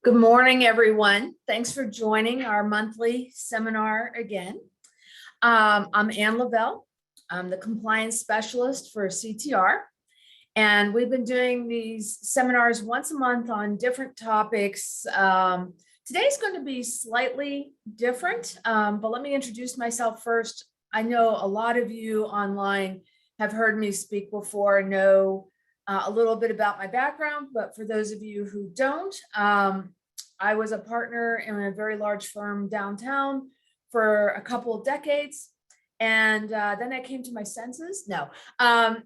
Good morning, everyone. Thanks for joining our monthly seminar again. I'm Ann Lavelle. I'm the compliance specialist for CTR, and we've been doing these seminars once a month on different topics. Today's going to be slightly different, but let me introduce myself first. I know a lot of you online have heard me speak before, know a little bit about my background, but for those of you who don't, I was a partner in a very large firm downtown for a couple of decades. And then I came to my senses. No, I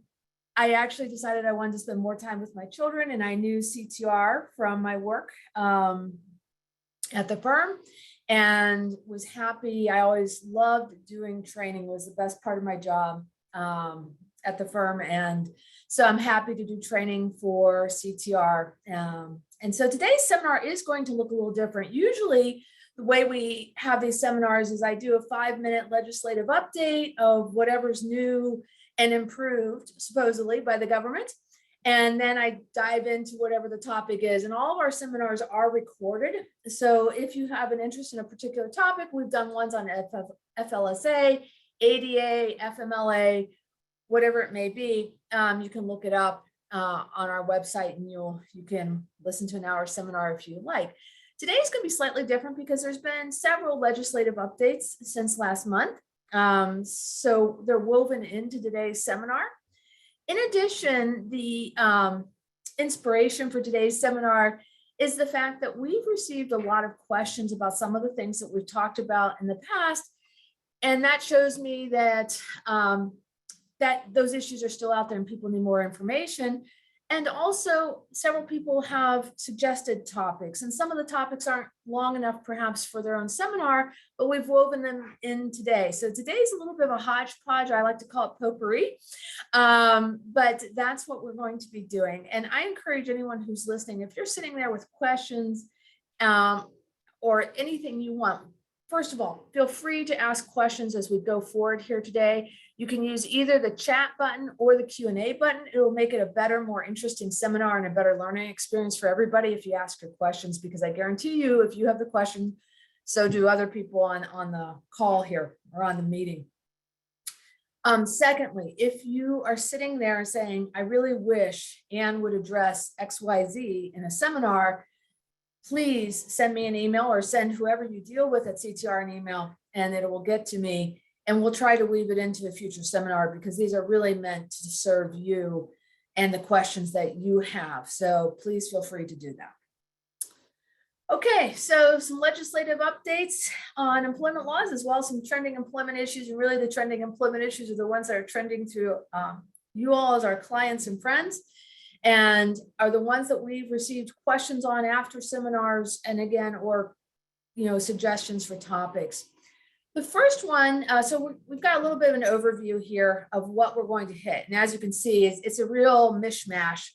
actually decided I wanted to spend more time with my children, and I knew CTR from my work at the firm and was happy. I always loved doing training, was the best part of my job at the firm. And so I'm happy to do training for CTR. And so today's seminar is going to look a little different. Usually the way we have these seminars is I do a 5-minute legislative update of whatever's new and improved, supposedly, by the government. And then I dive into whatever the topic is. And all of our seminars are recorded. So if you have an interest in a particular topic, we've done ones on FLSA, ADA, FMLA, whatever it may be. You can look it up on our website, and you can listen to an hour seminar if you like. Today's going to be slightly different because there's been several legislative updates since last month. So they're woven into today's seminar. In addition, the inspiration for today's seminar is the fact that we've received a lot of questions about some of the things that we've talked about in the past. And that shows me that that those issues are still out there and people need more information. And also several people have suggested topics, and some of the topics aren't long enough perhaps for their own seminar, but we've woven them in today. So today's a little bit of a hodgepodge. I like to call it potpourri, but that's what we're going to be doing. And I encourage anyone who's listening, if you're sitting there with questions or anything you want, first of all, feel free to ask questions as we go forward here today. You can use either the chat button or the Q&A button. It will make it a better, more interesting seminar and a better learning experience for everybody if you ask your questions, because I guarantee you, if you have the question, so do other people on the call here or on the meeting. Secondly, if you are sitting there saying, I really wish Ann would address XYZ in a seminar, please send me an email or send whoever you deal with at CTR an email, and it will get to me, and we'll try to weave it into a future seminar because these are really meant to serve you and the questions that you have. So please feel free to do that. Okay, so some legislative updates on employment laws, as well as some trending employment issues. And really the trending employment issues are the ones that are trending through you all as our clients and friends, and are the ones that we've received questions on after seminars, and again, or suggestions for topics. The first one, so we've got a little bit of an overview here of what we're going to hit. And as you can see, it's a real mishmash.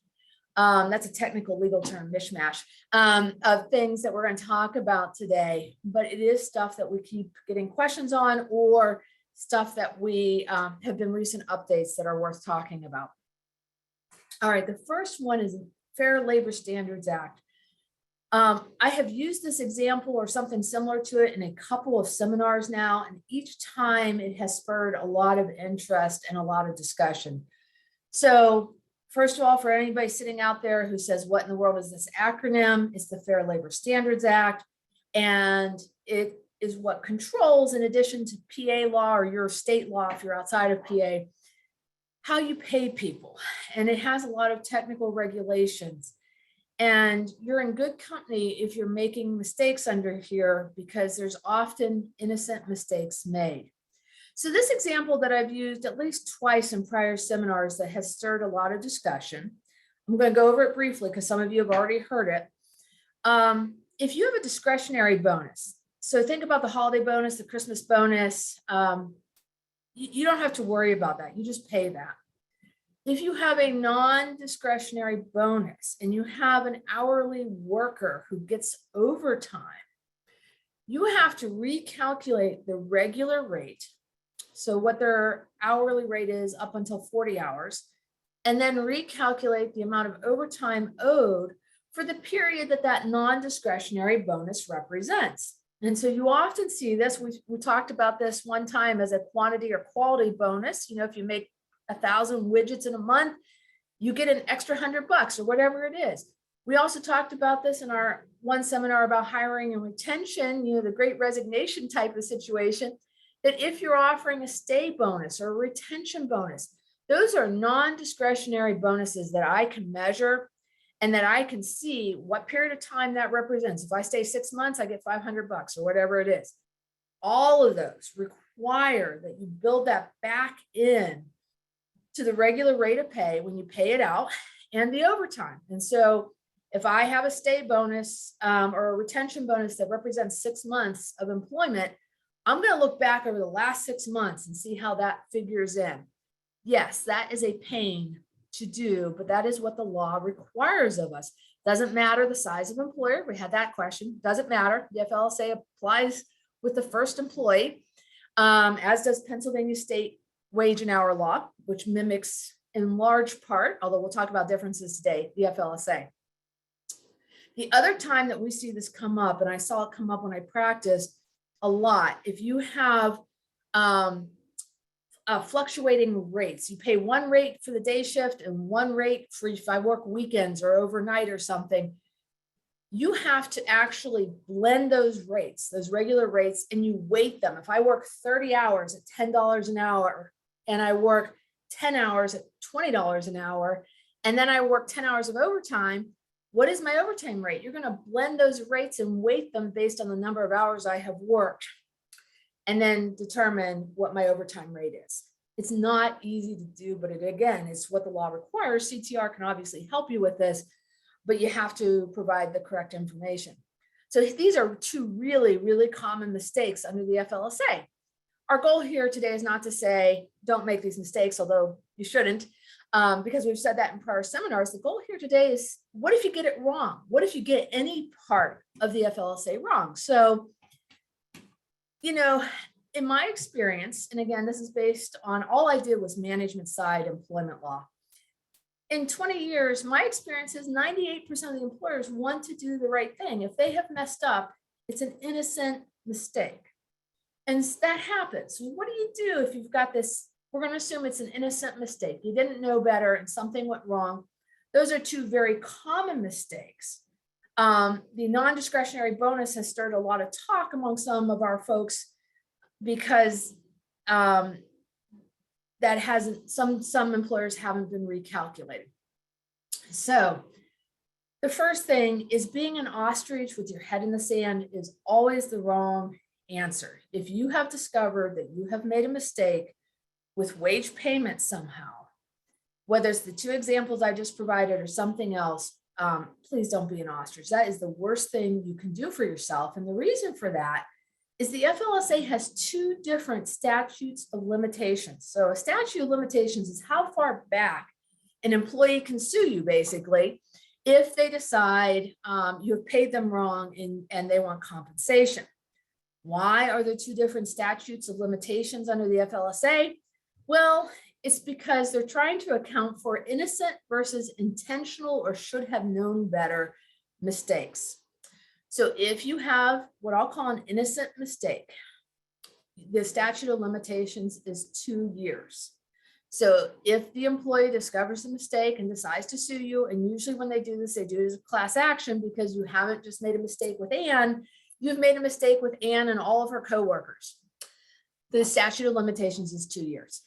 That's a technical legal term, mishmash, of things that we're going to talk about today. But it is stuff that we keep getting questions on, or stuff that we have been recent updates that are worth talking about. All right, the first one is Fair Labor Standards Act. I have used this example or something similar to it in a couple of seminars now, and each time it has spurred a lot of interest and a lot of discussion. So first of all, for anybody sitting out there who says, what in the world is this acronym? It's the Fair Labor Standards Act, and it is what controls, in addition to PA law or your state law if you're outside of PA, how you pay people. And it has a lot of technical regulations. And you're in good company if you're making mistakes under here, because there's often innocent mistakes made. So this example that I've used at least twice in prior seminars that has stirred a lot of discussion, I'm going to go over it briefly because some of you have already heard it. If you have a discretionary bonus, so think about the holiday bonus, the Christmas bonus, you don't have to worry about that. You just pay that. If you have a non-discretionary bonus and you have an hourly worker who gets overtime, you have to recalculate the regular rate, so what their hourly rate is up until 40 hours, and then recalculate the amount of overtime owed for the period that that non-discretionary bonus represents. And so you often see this, we talked about this one time as a quantity or quality bonus. You know, if you make 1,000 widgets in a month, you get an extra $100 or whatever it is. We also talked about this in our one seminar about hiring and retention, you know, the great resignation type of situation, that if you're offering a stay bonus or a retention bonus, those are non-discretionary bonuses that I can measure and that I can see what period of time that represents. If I stay 6 months, I get $500 or whatever it is. All of those require that you build that back in to the regular rate of pay when you pay it out and the overtime. And so if I have a stay bonus or a retention bonus that represents 6 months of employment, I'm going to look back over the last 6 months and see how that figures in. Yes, that is a pain to do, but that is what the law requires of us. Doesn't matter the size of employer. We had that question. Doesn't matter. The FLSA applies with the first employee, as does Pennsylvania state wage and hour law, which mimics in large part, although we'll talk about differences today, the FLSA. The other time that we see this come up, and I saw it come up when I practiced a lot, if you have fluctuating rates, you pay one rate for the day shift and one rate for if I work weekends or overnight or something, you have to actually blend those rates, those regular rates, and you weight them. If I work 30 hours at $10 an hour and I work 10 hours at $20 an hour, and then I work 10 hours of overtime, what is my overtime rate? You're going to blend those rates and weight them based on the number of hours I have worked, and then determine what my overtime rate is. It's not easy to do, but again, it's what the law requires. CTR can obviously help you with this, but you have to provide the correct information. So these are two really, really common mistakes under the FLSA. Our goal here today is not to say, don't make these mistakes, although you shouldn't, because we've said that in prior seminars. The goal here today is, what if you get it wrong? What if you get any part of the FLSA wrong? So, you know, in my experience, and again, this is based on all I did was management side employment law. In 20 years, my experience is 98% of the employers want to do the right thing. If they have messed up, it's an innocent mistake. And that happens. So what do you do if you've got this? We're going to assume it's an innocent mistake. You didn't know better and something went wrong. Those are two very common mistakes. The non-discretionary bonus has stirred a lot of talk among some of our folks because that hasn't, some employers haven't been recalculated. So the first thing is, being an ostrich with your head in the sand is always the wrong answer. If you have discovered that you have made a mistake with wage payment somehow, whether it's the two examples I just provided or something else, please don't be an ostrich. That is the worst thing you can do for yourself. And the reason for that is the FLSA has two different statutes of limitations. So a statute of limitations is how far back an employee can sue you, basically, if they decide you have paid them wrong and they want compensation. Why are there two different statutes of limitations under the FLSA? Well, it's because they're trying to account for innocent versus intentional or should have known better mistakes. So if you have what I'll call an innocent mistake, the statute of limitations is 2 years. So if the employee discovers a mistake and decides to sue you, and usually when they do this, they do it as a class action, because you haven't just made a mistake with Ann, you've made a mistake with Ann and all of her coworkers. The statute of limitations is 2 years.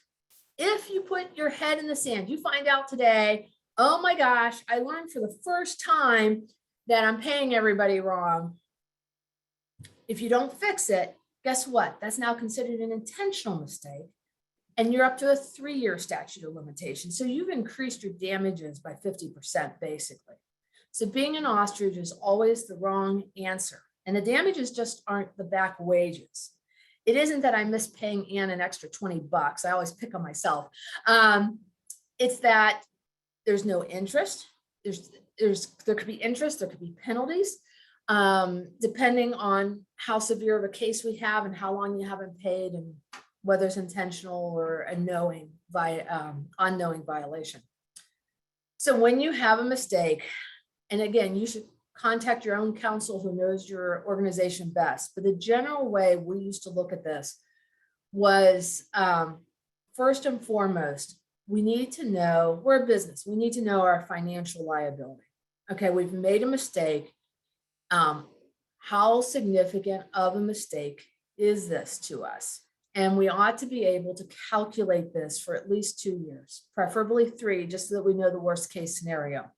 If you put your head in the sand, you find out today, oh my gosh, I learned for the first time that I'm paying everybody wrong. If you don't fix it, guess what? That's now considered an intentional mistake, and you're up to a 3-year statute of limitations. So you've increased your damages by 50%, basically. So being an ostrich is always the wrong answer. And the damages just aren't the back wages. It isn't that I miss paying Ann an extra $20. I always pick on myself. It's that there's no interest. There could be interest, there could be penalties, depending on how severe of a case we have and how long you haven't paid, and whether it's intentional or a unknowing violation. So when you have a mistake, and again, you should contact your own counsel who knows your organization best. But the general way we used to look at this was first and foremost, we need to know, we're a business, we need to know our financial liability. Okay, we've made a mistake. How significant of a mistake is this to us? And we ought to be able to calculate this for at least 2 years, preferably 3, just so that we know the worst case scenario.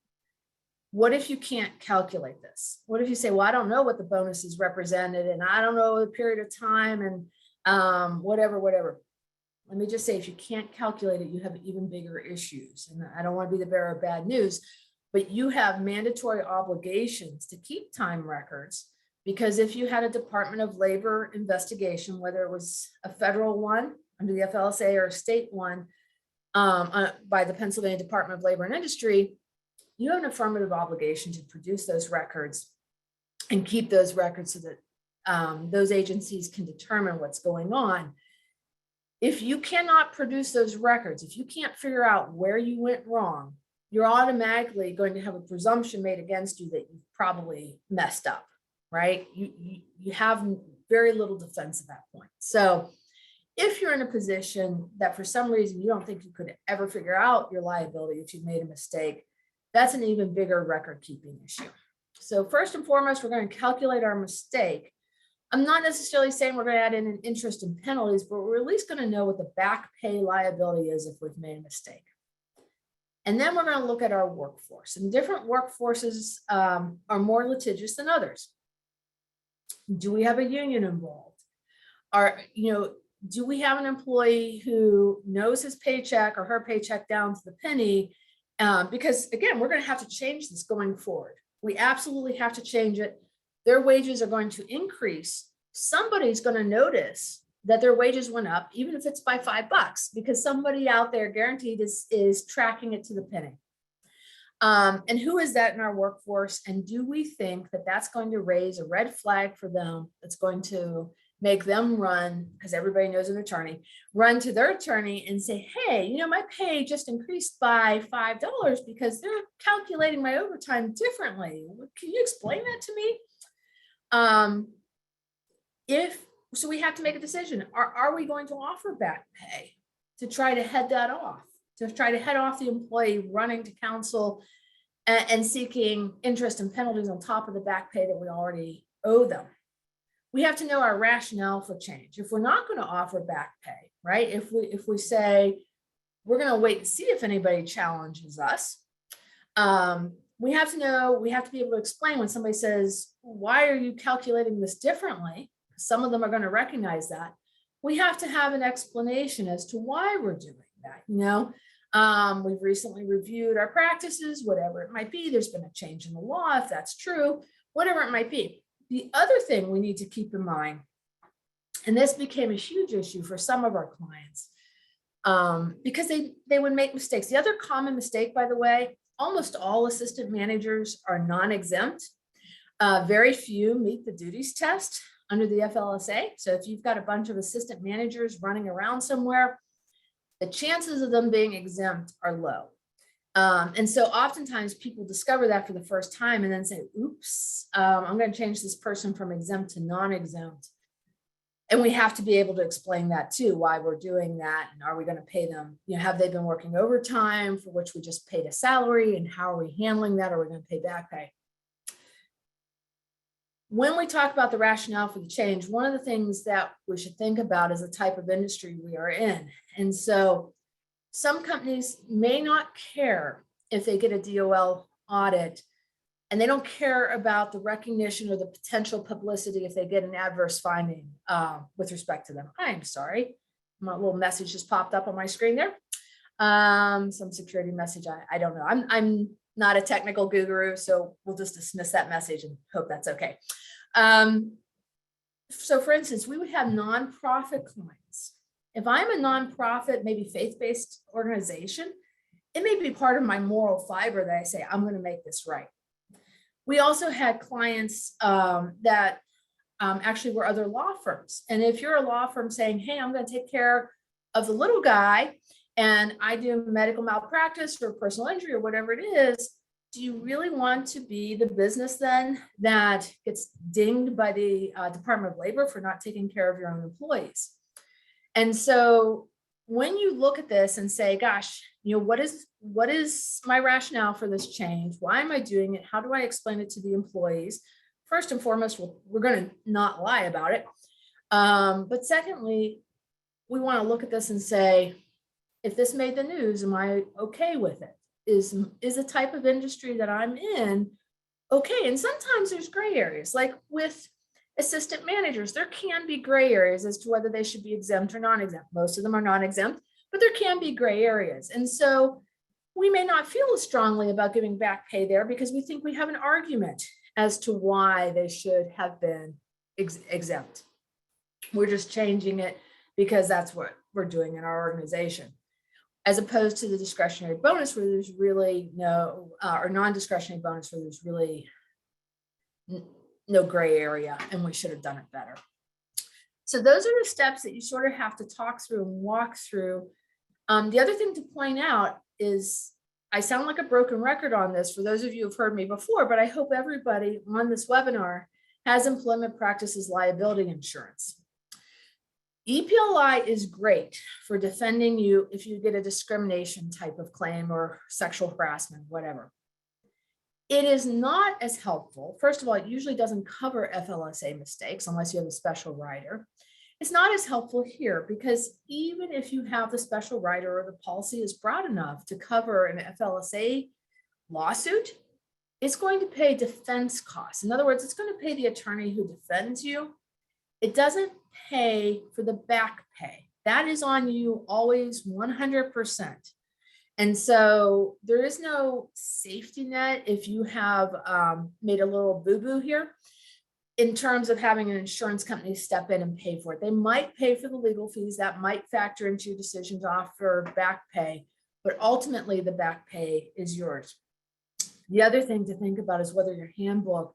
What if you can't calculate this? What if you say, well, I don't know what the bonus is represented, and I don't know the period of time, and whatever. Let me just say, if you can't calculate it, you have even bigger issues. And I don't want to be the bearer of bad news, but you have mandatory obligations to keep time records, because if you had a Department of Labor investigation, whether it was a federal one under the FLSA or a state one by the Pennsylvania Department of Labor and Industry, you have an affirmative obligation to produce those records and keep those records so that those agencies can determine what's going on. If you cannot produce those records, if you can't figure out where you went wrong, you're automatically going to have a presumption made against you that you probably messed up, right? You have very little defense at that point. So if you're in a position that for some reason you don't think you could ever figure out your liability if you made a mistake, that's an even bigger record keeping issue. So first and foremost, we're going to calculate our mistake. I'm not necessarily saying we're going to add in an interest and penalties, but we're at least going to know what the back pay liability is if we've made a mistake. And then we're going to look at our workforce, and different workforces are more litigious than others. Do we have a union involved? Do we have an employee who knows his paycheck or her paycheck down to the penny? Because again, we're going to have to change this going forward. We absolutely have to change it. Their wages are going to increase. Somebody's going to notice that their wages went up, even if it's by $5, because somebody out there guaranteed is tracking it to the penny. And who is that in our workforce? And do we think that that's going to raise a red flag for them? That's going to make them run, because everybody knows an attorney, run to their attorney and say, hey, my pay just increased by $5 because they're calculating my overtime differently. Can you explain that to me? So we have to make a decision. Are we going to offer back pay to try to head that off, to try to head off the employee running to counsel and seeking interest and penalties on top of the back pay that we already owe them? We have to know our rationale for change. If we're not going to offer back pay, right? If we say we're going to wait and see if anybody challenges us, we have to be able to explain when somebody says, why are you calculating this differently? Some of them are going to recognize that. We have to have an explanation as to why we're doing that. We've recently reviewed our practices, whatever it might be. There's been a change in the law, if that's true, whatever it might be. The other thing we need to keep in mind, and this became a huge issue for some of our clients, because they would make mistakes. The other common mistake, by the way, almost all assistant managers are non-exempt. Very few meet the duties test under the FLSA. So if you've got a bunch of assistant managers running around somewhere, the chances of them being exempt are low. And so oftentimes people discover that for the first time and then say, oops, I'm going to change this person from exempt to non-exempt. And we have to be able to explain that too, why we're doing that. And are we going to pay them? Have they been working overtime for which we just paid a salary? And how are we handling that? Are we going to pay back pay? When we talk about the rationale for the change, one of the things that we should think about is the type of industry we are in. And so some companies may not care if they get a DOL audit, and they don't care about the recognition or the potential publicity if they get an adverse finding with respect to them. I'm sorry, my little message just popped up on my screen there. Some security message, I don't know. I'm not a technical guru, so we'll just dismiss that message and hope that's okay. So for instance, we would have nonprofit clients. If I'm a nonprofit, maybe faith-based organization, it may be part of my moral fiber that I say, I'm going to make this right. We also had clients that actually were other law firms. And if you're a law firm saying, hey, I'm going to take care of the little guy and I do medical malpractice or personal injury or whatever it is, do you really want to be the business then that gets dinged by the Department of Labor for not taking care of your own employees? And so when you look at this and say, gosh, what is my rationale for this change? Why am I doing it? How do I explain it to the employees? First and foremost, we're going to not lie about it. But secondly, we want to look at this and say, if this made the news, am I okay with it? Is the type of industry that I'm in okay? And sometimes there's gray areas, like with assistant managers, there can be gray areas as to whether they should be exempt or non-exempt. Most of them are non-exempt, but there can be gray areas. And so we may not feel as strongly about giving back pay there because we think we have an argument as to why they should have been exempt. We're just changing it because that's what we're doing in our organization, as opposed to the discretionary bonus where there's really no, or non-discretionary bonus where there's really no gray area, and we should have done it better. So those are the steps that you sort of have to talk through and walk through. The other thing to point out is, I sound like a broken record on this for those of you who've heard me before, but I hope everybody on this webinar has employment practices liability insurance. EPLI is great for defending you if you get a discrimination type of claim or sexual harassment, whatever. It is not as helpful. First of all, it usually doesn't cover FLSA mistakes unless you have a special rider. It's not as helpful here because even if you have the special rider or the policy is broad enough to cover an FLSA lawsuit, it's going to pay defense costs. In other words, it's going to pay the attorney who defends you. It doesn't pay for the back pay. That is on you always 100%. And so there is no safety net if you have made a little boo-boo here in terms of having an insurance company step in and pay for it. They might pay for the legal fees. That might factor into your decision to offer back pay, but ultimately the back pay is yours. The other thing to think about is whether your handbook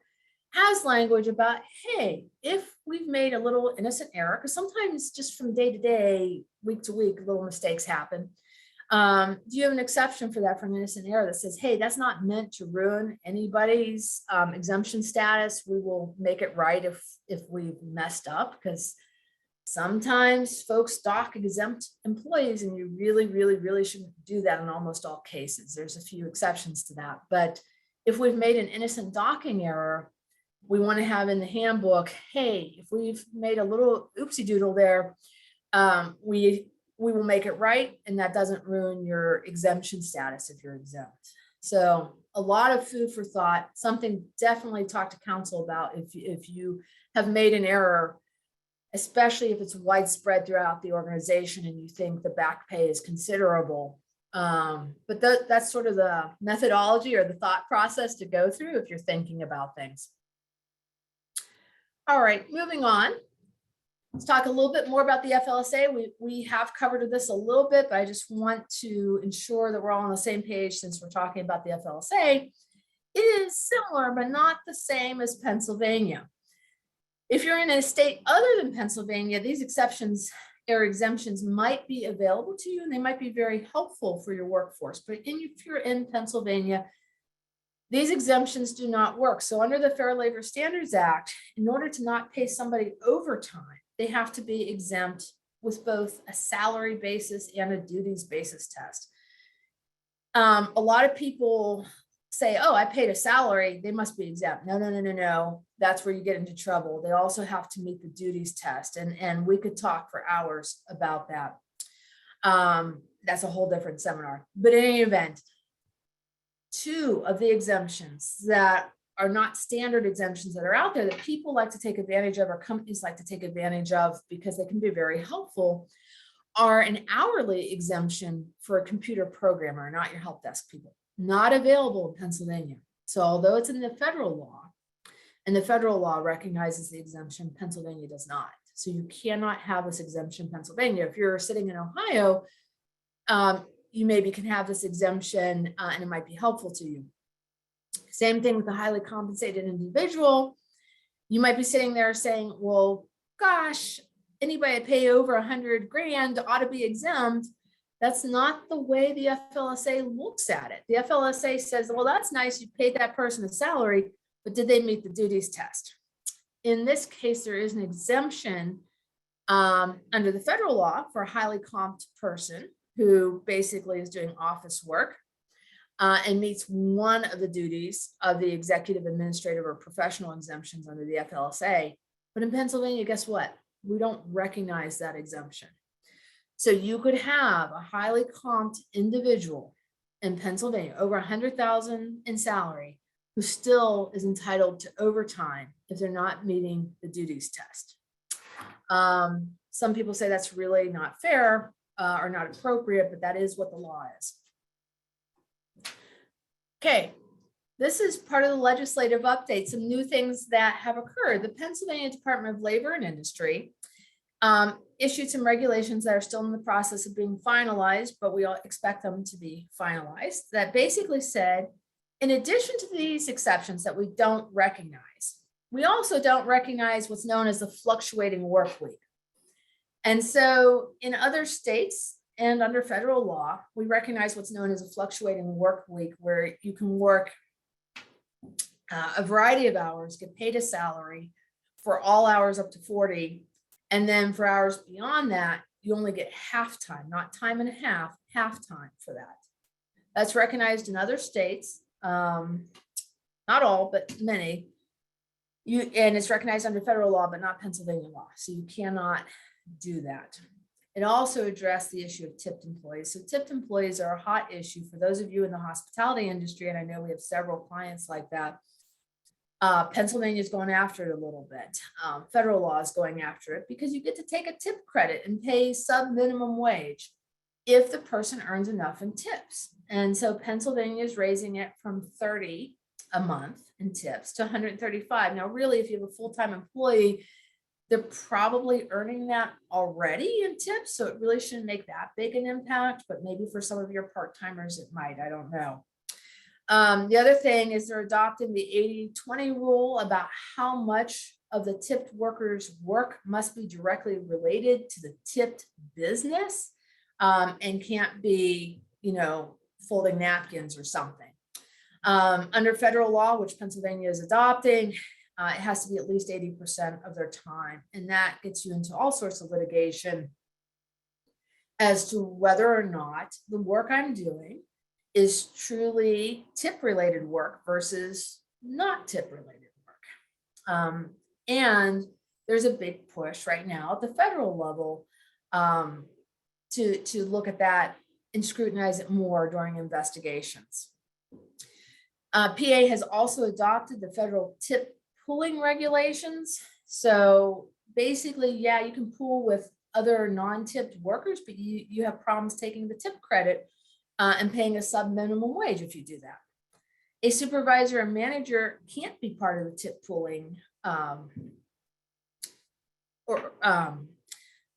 has language about, hey, if we've made a little innocent error, because sometimes just from day to day, week to week, little mistakes happen. Do you have an exception for that, for an innocent error that says, hey, that's not meant to ruin anybody's exemption status. We will make it right if we've messed up, because sometimes folks dock exempt employees and you really, really, really shouldn't do that in almost all cases. There's a few exceptions to that. But if we've made an innocent docking error, we want to have in the handbook, hey, if we've made a little oopsie doodle there, we will make it right, and that doesn't ruin your exemption status if you're exempt. So a lot of food for thought, something definitely talk to counsel about if you have made an error, especially if it's widespread throughout the organization and you think the back pay is considerable. But that's sort of the methodology or the thought process to go through if you're thinking about things. All right, moving on. Let's talk a little bit more about the FLSA. We have covered this a little bit, but I just want to ensure that we're all on the same page since we're talking about the FLSA. It is similar, but not the same as Pennsylvania. If you're in a state other than Pennsylvania, these exceptions or exemptions might be available to you and they might be very helpful for your workforce. But if you're in Pennsylvania, these exemptions do not work. So under the Fair Labor Standards Act, in order to not pay somebody overtime, they have to be exempt with both a salary basis and a duties basis test. A lot of people say, oh, I paid a salary, they must be exempt. No. That's where you get into trouble. They also have to meet the duties test. And we could talk for hours about that. That's a whole different seminar. But in any event, two of the exemptions that are not standard exemptions that are out there that people like to take advantage of or companies like to take advantage of because they can be very helpful are an hourly exemption for a computer programmer, not your help desk people, not available in Pennsylvania. So although it's in the federal law and the federal law recognizes the exemption, Pennsylvania does not. So you cannot have this exemption in Pennsylvania. If you're sitting in Ohio, you maybe can have this exemption and it might be helpful to you. Same thing with a highly compensated individual. You might be sitting there saying, well, gosh, anybody that pay over 100 grand ought to be exempt. That's not the way the FLSA looks at it. The FLSA says, well, that's nice, you paid that person a salary, but did they meet the duties test? In this case, there is an exemption under the federal law for a highly comped person who basically is doing office work and meets one of the duties of the executive, administrative, or professional exemptions under the FLSA. But in Pennsylvania, guess what? We don't recognize that exemption. So you could have a highly comped individual in Pennsylvania, over 100,000 in salary, who still is entitled to overtime if they're not meeting the duties test. Some people say that's really not fair or not appropriate, but that is what the law is. Okay, this is part of the legislative update, some new things that have occurred. The Pennsylvania Department of Labor and Industry issued some regulations that are still in the process of being finalized, but we all expect them to be finalized, that basically said, in addition to these exceptions that we don't recognize, we also don't recognize what's known as the fluctuating work week. And so in other states and under federal law, we recognize what's known as a fluctuating work week, where you can work a variety of hours, get paid a salary for all hours up to 40. And then for hours beyond that, you only get half time, not time and a half, half time for that. That's recognized in other states, not all, but many. And it's recognized under federal law, but not Pennsylvania law. So you cannot do that. It also addressed the issue of tipped employees. So tipped employees are a hot issue for those of you in the hospitality industry, and I know we have several clients like that. Pennsylvania is going after it a little bit. Federal law is going after it because you get to take a tip credit and pay sub minimum wage if the person earns enough in tips. And so Pennsylvania is raising it from 30 a month in tips to 135. Now, really, if you have a full-time employee, they're probably earning that already in tips. So it really shouldn't make that big an impact, but maybe for some of your part-timers, it might, I don't know. The other thing is they're adopting the 80-20 rule about how much of the tipped workers' work must be directly related to the tipped business and can't be, folding napkins or something. Under federal law, which Pennsylvania is adopting, it has to be at least 80% of their time. And that gets you into all sorts of litigation as to whether or not the work I'm doing is truly tip-related work versus not tip-related work. And there's a big push right now at the federal level to look at that and scrutinize it more during investigations. PA has also adopted the federal tip pooling regulations. So basically, yeah, you can pool with other non-tipped workers, but you have problems taking the tip credit and paying a sub minimum wage if you do that. A supervisor or manager can't be part of the tip pooling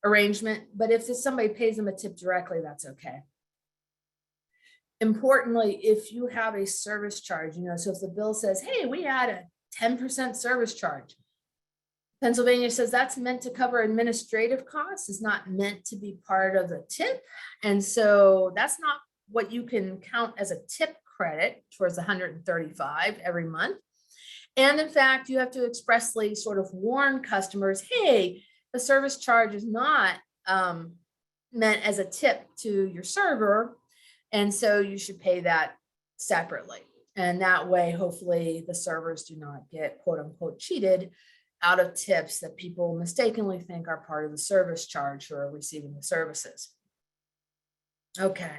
arrangement, but if somebody pays them a tip directly, that's okay. Importantly, if you have a service charge, so if the bill says, hey, we add a 10% service charge, Pennsylvania says that's meant to cover administrative costs, is not meant to be part of the tip. And so that's not what you can count as a tip credit towards 135 every month. And in fact, you have to expressly sort of warn customers, hey, the service charge is not meant as a tip to your server. And so you should pay that separately. And that way, hopefully the servers do not get quote unquote cheated out of tips that people mistakenly think are part of the service charge who are receiving the services. Okay.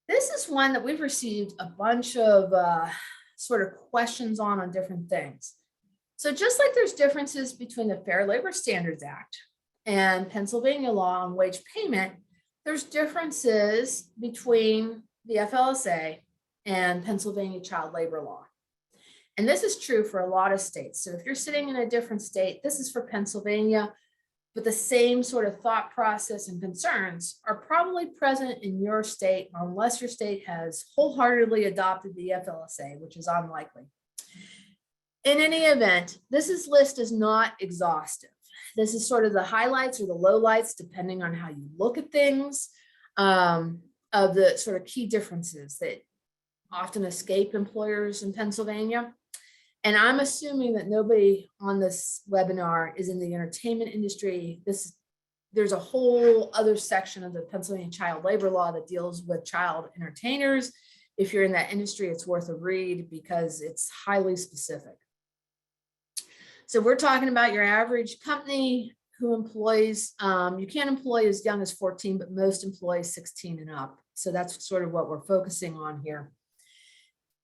This is one that we've received a bunch of sort of questions on different things. So just like there's differences between the Fair Labor Standards Act and Pennsylvania law on wage payment, there's differences between the FLSA and Pennsylvania child labor law. And this is true for a lot of states. So if you're sitting in a different state, this is for Pennsylvania, but the same sort of thought process and concerns are probably present in your state, unless your state has wholeheartedly adopted the FLSA, which is unlikely. In any event, this list is not exhaustive. This is sort of the highlights or the lowlights, depending on how you look at things. of the sort of key differences that often escape employers in Pennsylvania. And I'm assuming that nobody on this webinar is in the entertainment industry. There's a whole other section of the Pennsylvania child labor law that deals with child entertainers. If you're in that industry, it's worth a read because it's highly specific. So we're talking about your average company who employs, you can't employ as young as 14, but most employ 16 and up. So that's sort of what we're focusing on here.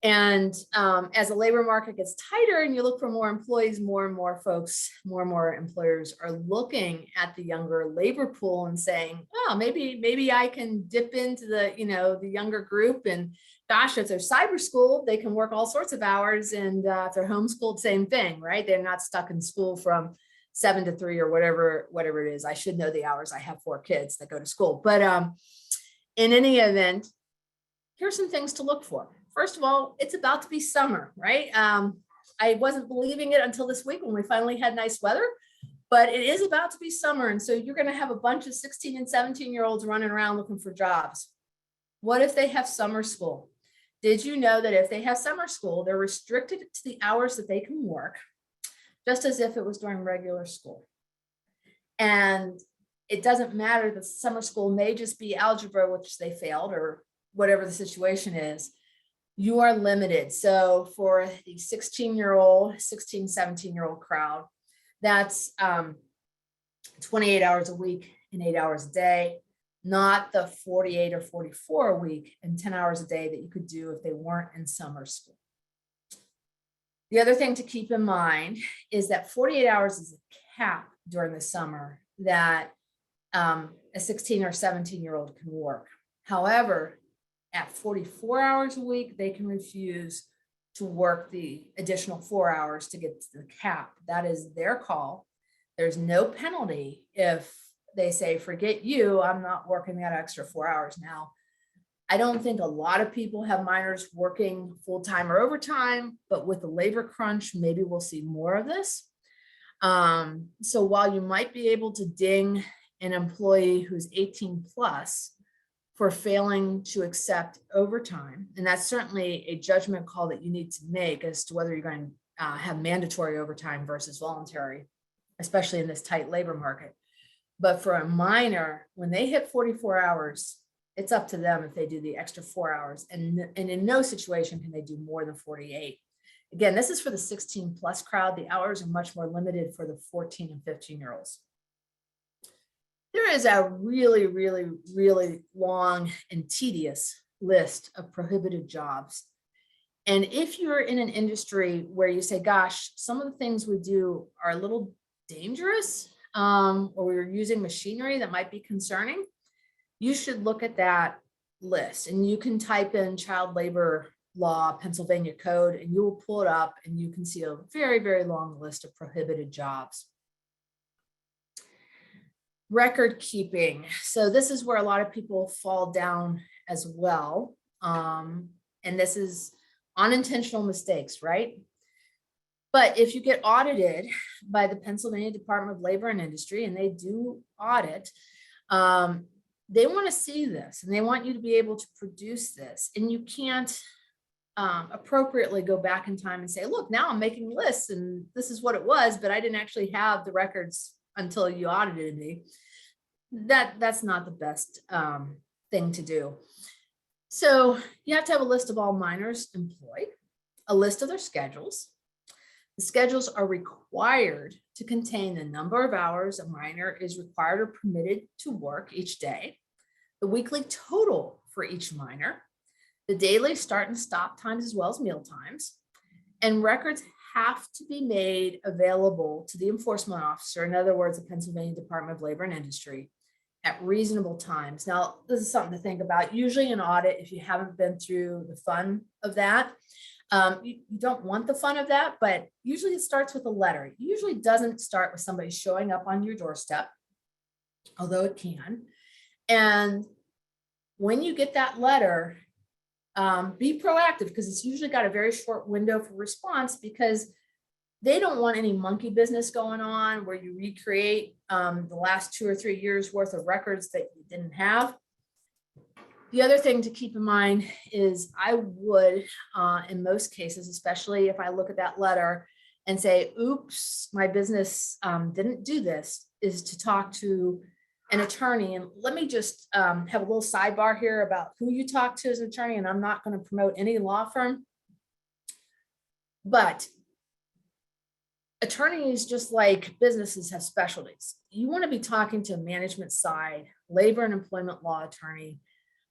And as the labor market gets tighter and you look for more employees, more and more folks, more and more employers are looking at the younger labor pool and saying, oh, maybe I can dip into the, the younger group. And gosh, if they're cyber school, they can work all sorts of hours. And if they're homeschooled, same thing, right? They're not stuck in school from 7 to 3 or whatever it is. I should know the hours. I have 4 kids that go to school. But in any event, here's some things to look for. First of all, it's about to be summer, right? I wasn't believing it until this week when we finally had nice weather, but it is about to be summer. And so you're going to have a bunch of 16 and 17-year-olds running around looking for jobs. What if they have summer school? Did you know that if they have summer school, they're restricted to the hours that they can work, just as if it was during regular school? And it doesn't matter that summer school may just be algebra, which they failed, or whatever the situation is. You are limited. So for the 16-year-old, 16, 17-year-old crowd, that's 28 hours a week and 8 hours a day, not the 48 or 44 a week and 10 hours a day that you could do if they weren't in summer school. The other thing to keep in mind is that 48 hours is a cap during the summer that a 16 or 17-year-old can work. However, at 44 hours a week, they can refuse to work the additional 4 hours to get to the cap. That is their call. There's no penalty if they say, forget you, I'm not working that extra 4 hours now. I don't think a lot of people have minors working full-time or overtime, but with the labor crunch, maybe we'll see more of this. So while you might be able to ding an employee who's 18 plus for failing to accept overtime, and that's certainly a judgment call that you need to make as to whether you're going to have mandatory overtime versus voluntary, especially in this tight labor market. But for a minor, when they hit 44 hours, it's up to them if they do the extra 4 hours. And in no situation can they do more than 48. Again, this is for the 16 plus crowd. The hours are much more limited for the 14 and 15-year-olds. There is a really, really, really long and tedious list of prohibited jobs. And if you're in an industry where you say, gosh, some of the things we do are a little dangerous, or we're using machinery that might be concerning, you should look at that list. And you can type in child labor law, Pennsylvania code, and you will pull it up and you can see a very, very long list of prohibited jobs. Record keeping. So this is where a lot of people fall down as well. And this is unintentional mistakes, right? But if you get audited by the Pennsylvania Department of Labor and Industry, and they do audit, they want to see this and they want you to be able to produce this. And you can't appropriately go back in time and say, look, now I'm making lists and this is what it was, but I didn't actually have the records until you audited me. That's not the best thing to do. So you have to have a list of all minors employed, a list of their schedules. The schedules are required to contain the number of hours a minor is required or permitted to work each day, the weekly total for each minor, the daily start and stop times as well as meal times, and records have to be made available to the enforcement officer, in other words, the Pennsylvania Department of Labor and Industry, at reasonable times. Now, this is something to think about. Usually an audit, if you haven't been through the fun of that, you don't want the fun of that, but usually it starts with a letter. It usually doesn't start with somebody showing up on your doorstep, although it can. And when you get that letter, be proactive, because it's usually got a very short window for response, because they don't want any monkey business going on where you recreate the last 2 or 3 years worth of records that you didn't have. The other thing to keep in mind is I would, in most cases, especially if I look at that letter and say, oops, my business didn't do this, is to talk to an attorney. And let me just have a little sidebar here about who you talk to as an attorney. And I'm not going to promote any law firm, but attorneys, just like businesses, have specialties. You want to be talking to a management side, labor and employment law attorney.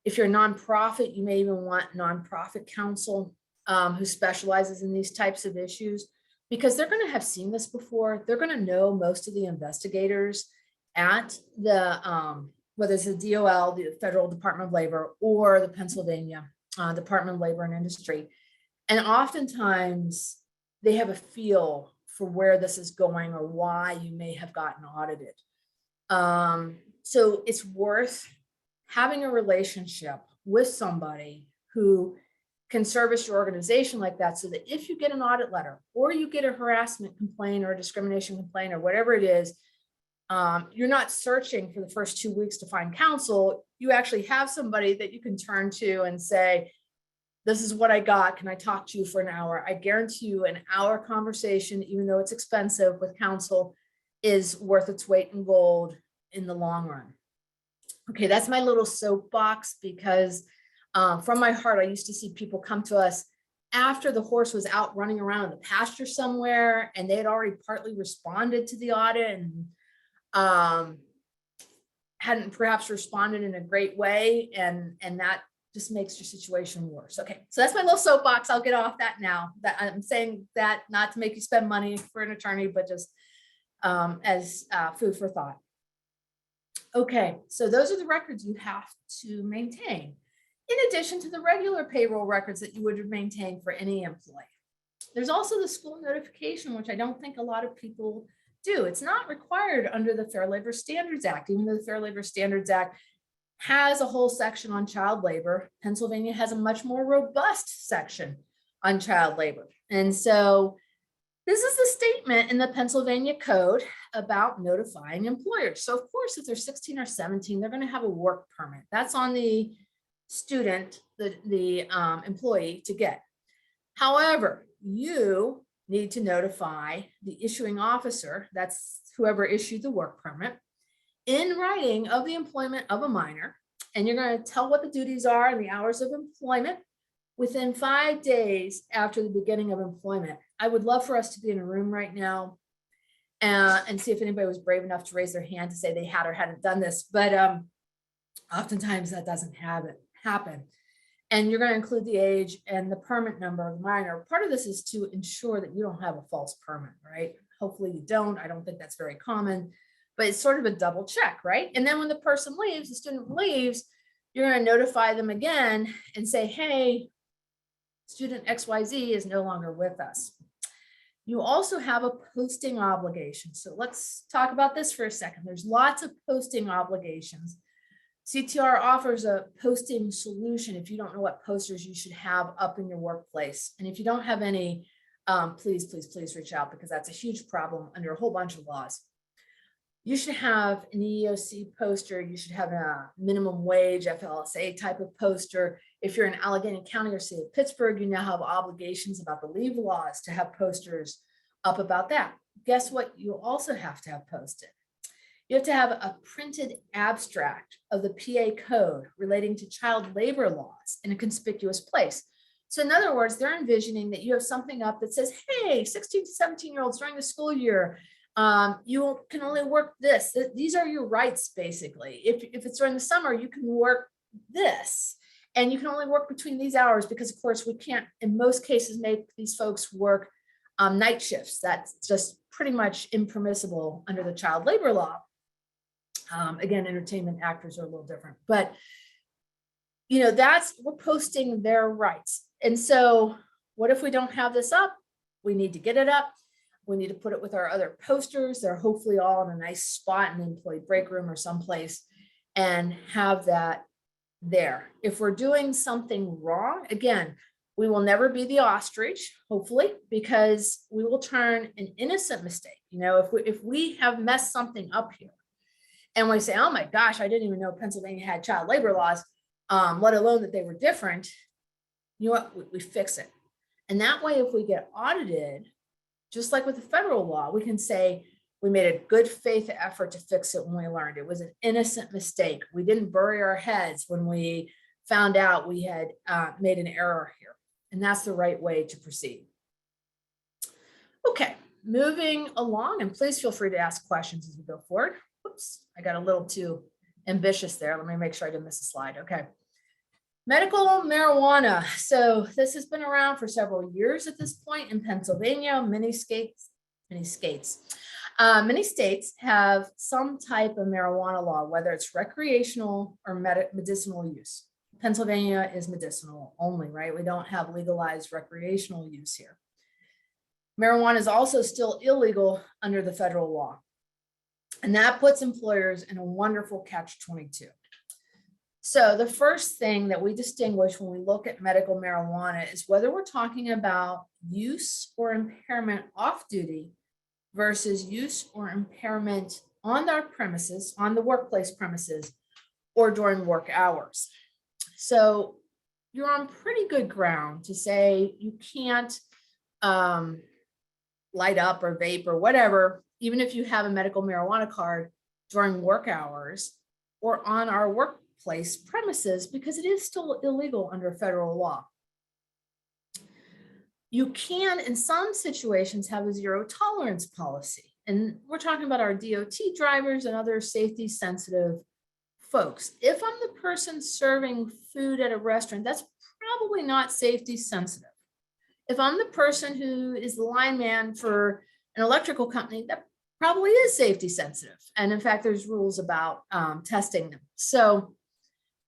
If you're a nonprofit, you may even want nonprofit counsel who specializes in these types of issues, because they're going to have seen this before. They're going to know most of the investigators at the, whether it's the DOL, the Federal Department of Labor, or the Pennsylvania Department of Labor and Industry. And oftentimes they have a feel for where this is going or why you may have gotten audited. So it's worth having a relationship with somebody who can service your organization like that, so that if you get an audit letter or you get a harassment complaint or a discrimination complaint or whatever it is, you're not searching for the first 2 weeks to find counsel. You actually have somebody that you can turn to and say, this is what I got. Can I talk to you for an hour? I guarantee you an hour conversation, even though it's expensive with counsel, is worth its weight in gold in the long run. Okay, that's my little soapbox, because from my heart, I used to see people come to us after the horse was out running around in the pasture somewhere, and they had already partly responded to the audit and hadn't perhaps responded in a great way, and that just makes your situation worse. Okay, so that's my little soapbox. I'll get off that now. That I'm saying that not to make you spend money for an attorney, but just as food for thought. Okay, so those are the records you have to maintain, in addition to the regular payroll records that you would maintain for any employee. There's also the school notification, which I don't think a lot of people do. It's not required under the Fair Labor Standards Act, even though the Fair Labor Standards Act has a whole section on child labor. Pennsylvania has a much more robust section on child labor. And so this is the statement in the Pennsylvania Code about notifying employers. So of course, if they're 16 or 17, they're going to have a work permit. That's on the student, the employee to get. However, you need to notify the issuing officer, that's whoever issued the work permit, in writing of the employment of a minor. And you're going to tell what the duties are and the hours of employment within 5 days after the beginning of employment. I would love for us to be in a room right now and see if anybody was brave enough to raise their hand to say they had or hadn't done this. But oftentimes that doesn't happen. And you're going to include the age and the permit number of the minor. Part of this is to ensure that you don't have a false permit, right? Hopefully you don't. I don't think that's very common, but it's sort of a double check, right? And then when the person leaves, the student leaves, you're going to notify them again and say, hey, student XYZ is no longer with us. You also have a posting obligation. So let's talk about this for a second. There's lots of posting obligations. CTR offers a posting solution if you don't know what posters you should have up in your workplace. And if you don't have any, please, please, please reach out, because that's a huge problem under a whole bunch of laws. You should have an EEOC poster. You should have a minimum wage FLSA type of poster. If you're in Allegheny County or City of Pittsburgh, you now have obligations about the leave laws to have posters up about that. Guess what? You also have to have posted. You have to have a printed abstract of the PA code relating to child labor laws in a conspicuous place. So in other words, they're envisioning that you have something up that says, hey, 16 to 17-year-olds during the school year, you can only work this. These are your rights, basically. If it's during the summer, you can work this. And you can only work between these hours because, of course, we can't, in most cases, make these folks work night shifts. That's just pretty much impermissible under the child labor law. Again, entertainment actors are a little different, but we're posting their rights. And so what if we don't have this up? We need to get it up. We need to put it with our other posters. They're hopefully all in a nice spot in the employee break room or someplace, and have that there. If we're doing something wrong, again, we will never be the ostrich, hopefully, because we will turn an innocent mistake. If we have messed something up here and we say, oh my gosh, I didn't even know Pennsylvania had child labor laws, let alone that they were different, you know what, we fix it. And that way, if we get audited, just like with the federal law, we can say we made a good faith effort to fix it when we learned it was an innocent mistake. We didn't bury our heads when we found out we had made an error here. And that's the right way to proceed. Okay, moving along, and please feel free to ask questions as we go forward. Oops, I got a little too ambitious there. Let me make sure I didn't miss a slide. Okay. Medical marijuana. So this has been around for several years at this point in Pennsylvania. Many states have some type of marijuana law, whether it's recreational or medicinal use. Pennsylvania is medicinal only, right? We don't have legalized recreational use here. Marijuana is also still illegal under the federal law. And that puts employers in a wonderful catch-22. So the first thing that we distinguish when we look at medical marijuana is whether we're talking about use or impairment off duty versus use or impairment on our premises, on the workplace premises, or during work hours. So you're on pretty good ground to say you can't light up or vape or whatever, even if you have a medical marijuana card during work hours or on our workplace premises, because it is still illegal under federal law. You can, in some situations, have a zero tolerance policy. And we're talking about our DOT drivers and other safety sensitive folks. If I'm the person serving food at a restaurant, that's probably not safety sensitive. If I'm the person who is the lineman for an electrical company, that probably is safety sensitive. And in fact, there's rules about testing them. So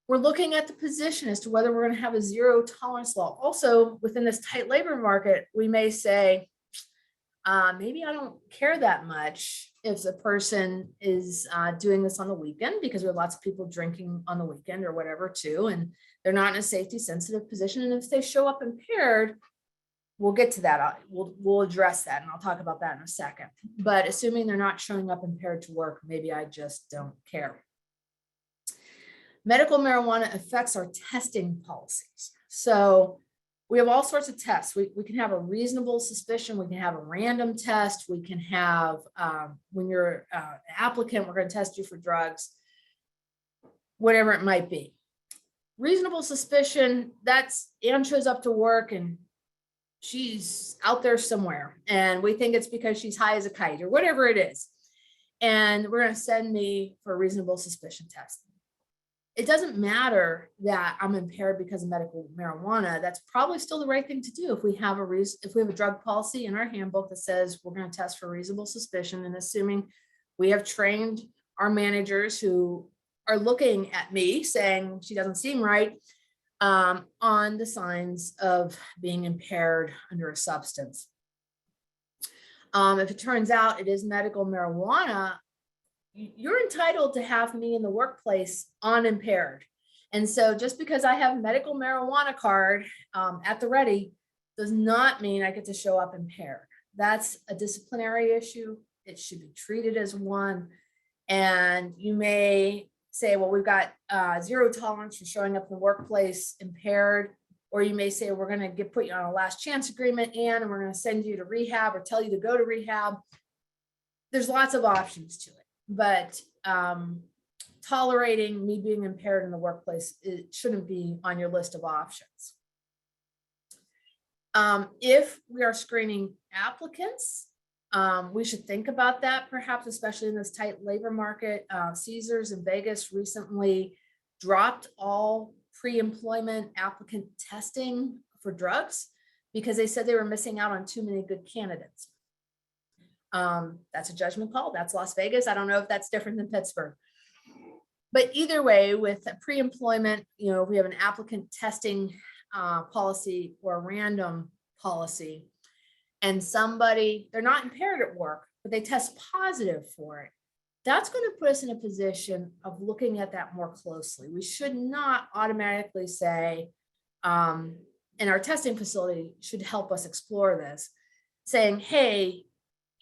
we're looking at the position as to whether we're going to have a zero tolerance law. Also, within this tight labor market, we may say, maybe I don't care that much if the person is doing this on the weekend, because we have lots of people drinking on the weekend or whatever too, and they're not in a safety sensitive position. And if they show up impaired, we'll get to that. We'll address that, and I'll talk about that in a second. But assuming they're not showing up impaired to work, maybe I just don't care. Medical marijuana affects our testing policies. So we have all sorts of tests. We can have a reasonable suspicion. We can have a random test. We can have, when you're an applicant, we're going to test you for drugs, whatever it might be. Reasonable suspicion, that's Ann shows up to work and she's out there somewhere, and we think it's because she's high as a kite or whatever it is. And we're going to send me for a reasonable suspicion test. It doesn't matter that I'm impaired because of medical marijuana. That's probably still the right thing to do if we have a drug policy in our handbook that says we're going to test for reasonable suspicion, and assuming we have trained our managers who are looking at me saying she doesn't seem right on the signs of being impaired under a substance. If it turns out it is medical marijuana, you're entitled to have me in the workplace unimpaired. And so just because I have a medical marijuana card at the ready does not mean I get to show up impaired. That's a disciplinary issue. It should be treated as one. And you may say, well, we've got zero tolerance for showing up in the workplace impaired. Or you may say, we're going to put you on a last chance agreement, and we're going to send you to rehab or tell you to go to rehab. There's lots of options to it. But tolerating me being impaired in the workplace, it shouldn't be on your list of options. If we are screening applicants, we should think about that, perhaps, especially in this tight labor market. Caesars in Vegas recently dropped all pre-employment applicant testing for drugs because they said they were missing out on too many good candidates. That's a judgment call. That's Las Vegas. I don't know if that's different than Pittsburgh. But either way, with pre-employment, if we have an applicant testing policy or a random policy, and they're not impaired at work, but they test positive for it, that's going to put us in a position of looking at that more closely. We should not automatically say, and our testing facility should help us explore this, saying, hey,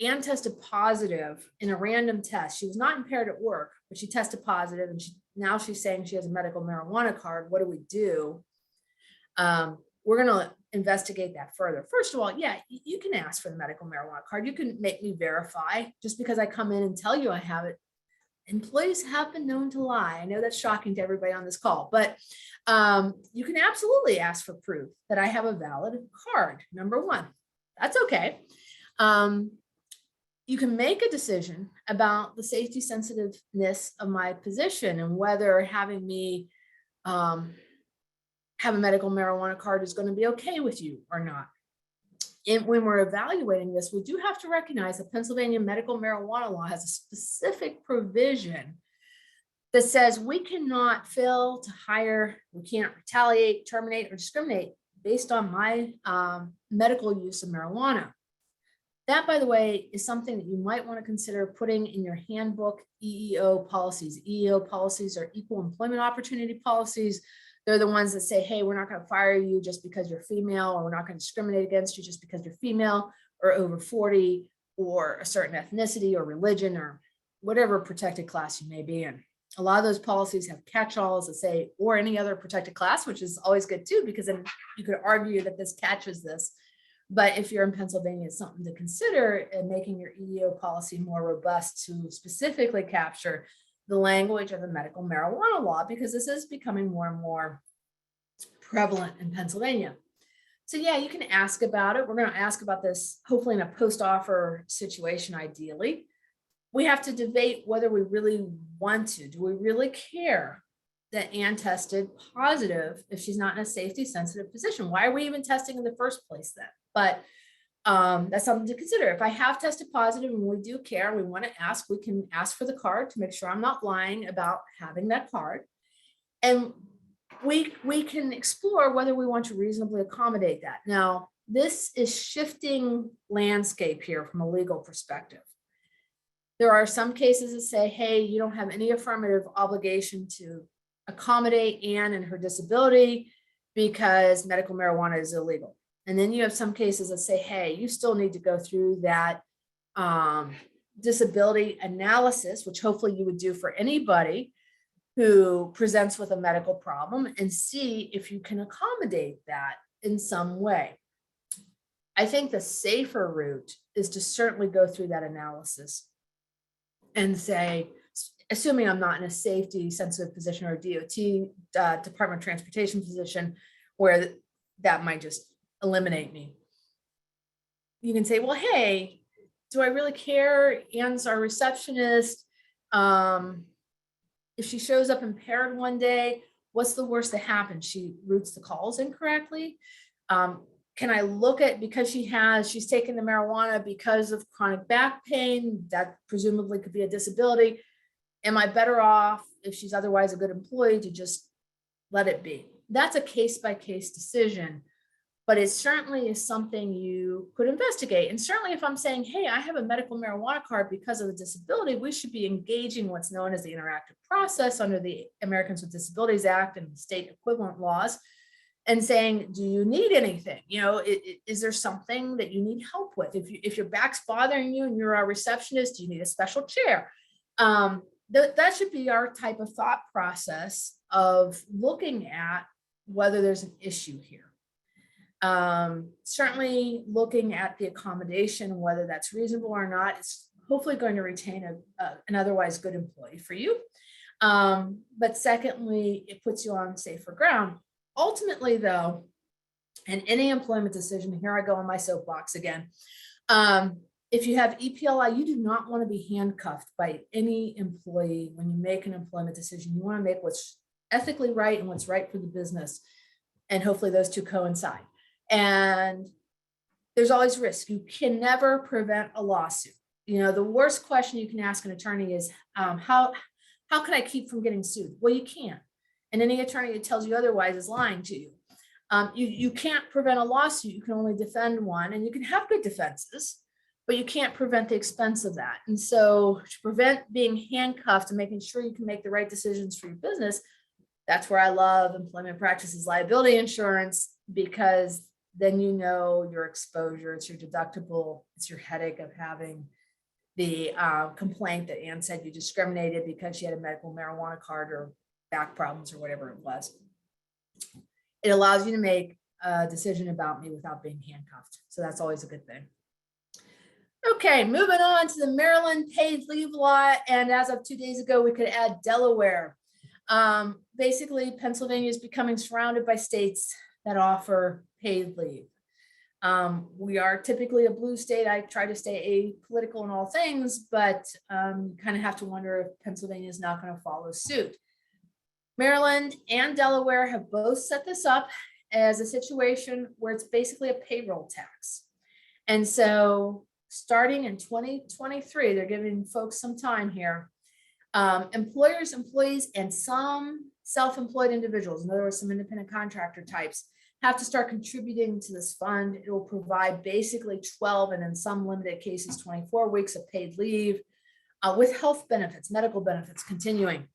Ann tested positive in a random test. She was not impaired at work, but she tested positive, and she now she's saying she has a medical marijuana card. What do we do? We're going to investigate that further. First of all, yeah, you can ask for the medical marijuana card. You can make me verify. Just because I come in and tell you I have it, employees have been known to lie. I know that's shocking to everybody on this call, but you can absolutely ask for proof that I have a valid card. Number one, that's okay. You can make a decision about the safety sensitiveness of my position and whether having me have a medical marijuana card is going to be okay with you or not. And when we're evaluating this, we do have to recognize that Pennsylvania medical marijuana law has a specific provision that says we cannot fail to hire, we can't retaliate, terminate, or discriminate based on my medical use of marijuana. That, by the way, is something that you might want to consider putting in your handbook EEO policies. EEO policies are equal employment opportunity policies. They're the ones that say, hey, we're not going to fire you just because you're female, or we're not going to discriminate against you just because you're female or over 40 or a certain ethnicity or religion or whatever protected class you may be in. A lot of those policies have catch-alls that say, or any other protected class, which is always good too, because then you could argue that this catches this. But if you're in Pennsylvania, it's something to consider in making your EEO policy more robust to specifically capture the language of the medical marijuana law, because this is becoming more and more prevalent in Pennsylvania. So yeah, you can ask about it. We're going to ask about this hopefully in a post-offer situation, ideally. We have to debate whether we really want to. Do we really care that Ann tested positive if she's not in a safety sensitive position? Why are we even testing in the first place then? But that's something to consider. If I have tested positive and we do care, we want to ask, we can ask for the card to make sure I'm not lying about having that card. And we can explore whether we want to reasonably accommodate that. Now, this is shifting landscape here from a legal perspective. There are some cases that say, hey, you don't have any affirmative obligation to accommodate Ann and her disability because medical marijuana is illegal. And then you have some cases that say, hey, you still need to go through that disability analysis, which hopefully you would do for anybody who presents with a medical problem, and see if you can accommodate that in some way. I think the safer route is to certainly go through that analysis and say, assuming I'm not in a safety sensitive position or a DOT, Department of Transportation position, where that might just eliminate me. You can say, well, hey, do I really care? Ann's our receptionist. If she shows up impaired one day, what's the worst that happens? She routes the calls incorrectly. Can I look at, because she's taken the marijuana because of chronic back pain, that presumably could be a disability. Am I better off, if she's otherwise a good employee, to just let it be? That's a case-by-case decision, but it certainly is something you could investigate. And certainly if I'm saying, hey, I have a medical marijuana card because of the disability, we should be engaging what's known as the interactive process under the Americans with Disabilities Act and state equivalent laws, and saying, do you need anything? You know, is there something that you need help with? If your back's bothering you and you're a receptionist, do you need a special chair? That should be our type of thought process of looking at whether there's an issue here. Certainly looking at the accommodation, whether that's reasonable or not, is hopefully going to retain an otherwise good employee for you. But secondly, it puts you on safer ground. Ultimately, though, in any employment decision, here I go on my soapbox again. If you have EPLI, you do not want to be handcuffed by any employee when you make an employment decision. You want to make what's ethically right and what's right for the business. And hopefully those two coincide. And there's always risk. You can never prevent a lawsuit. You know, the worst question you can ask an attorney is, how can I keep from getting sued? Well, you can't. And any attorney that tells you otherwise is lying to you. You can't prevent a lawsuit. You can only defend one, and you can have good defenses, but you can't prevent the expense of that. And so to prevent being handcuffed and making sure you can make the right decisions for your business, that's where I love employment practices liability insurance, because then you know your exposure, it's your deductible, it's your headache of having the complaint that Ann said you discriminated because she had a medical marijuana card, or back problems or whatever it was. It allows you to make a decision about me without being handcuffed. So that's always a good thing. Okay, moving on to the Maryland paid leave law. And as of 2 days ago, we could add Delaware. Basically, Pennsylvania is becoming surrounded by states that offer paid leave. We are typically a blue state. I try to stay apolitical in all things, but you kind of have to wonder if Pennsylvania is not going to follow suit. Maryland and Delaware have both set this up as a situation where it's basically a payroll tax. And so starting in 2023, they're giving folks some time here. Employers, employees, and some self-employed individuals, in other words, some independent contractor types, have to start contributing to this fund. It will provide basically 12 and in some limited cases 24 weeks of paid leave with health benefits, medical benefits continuing.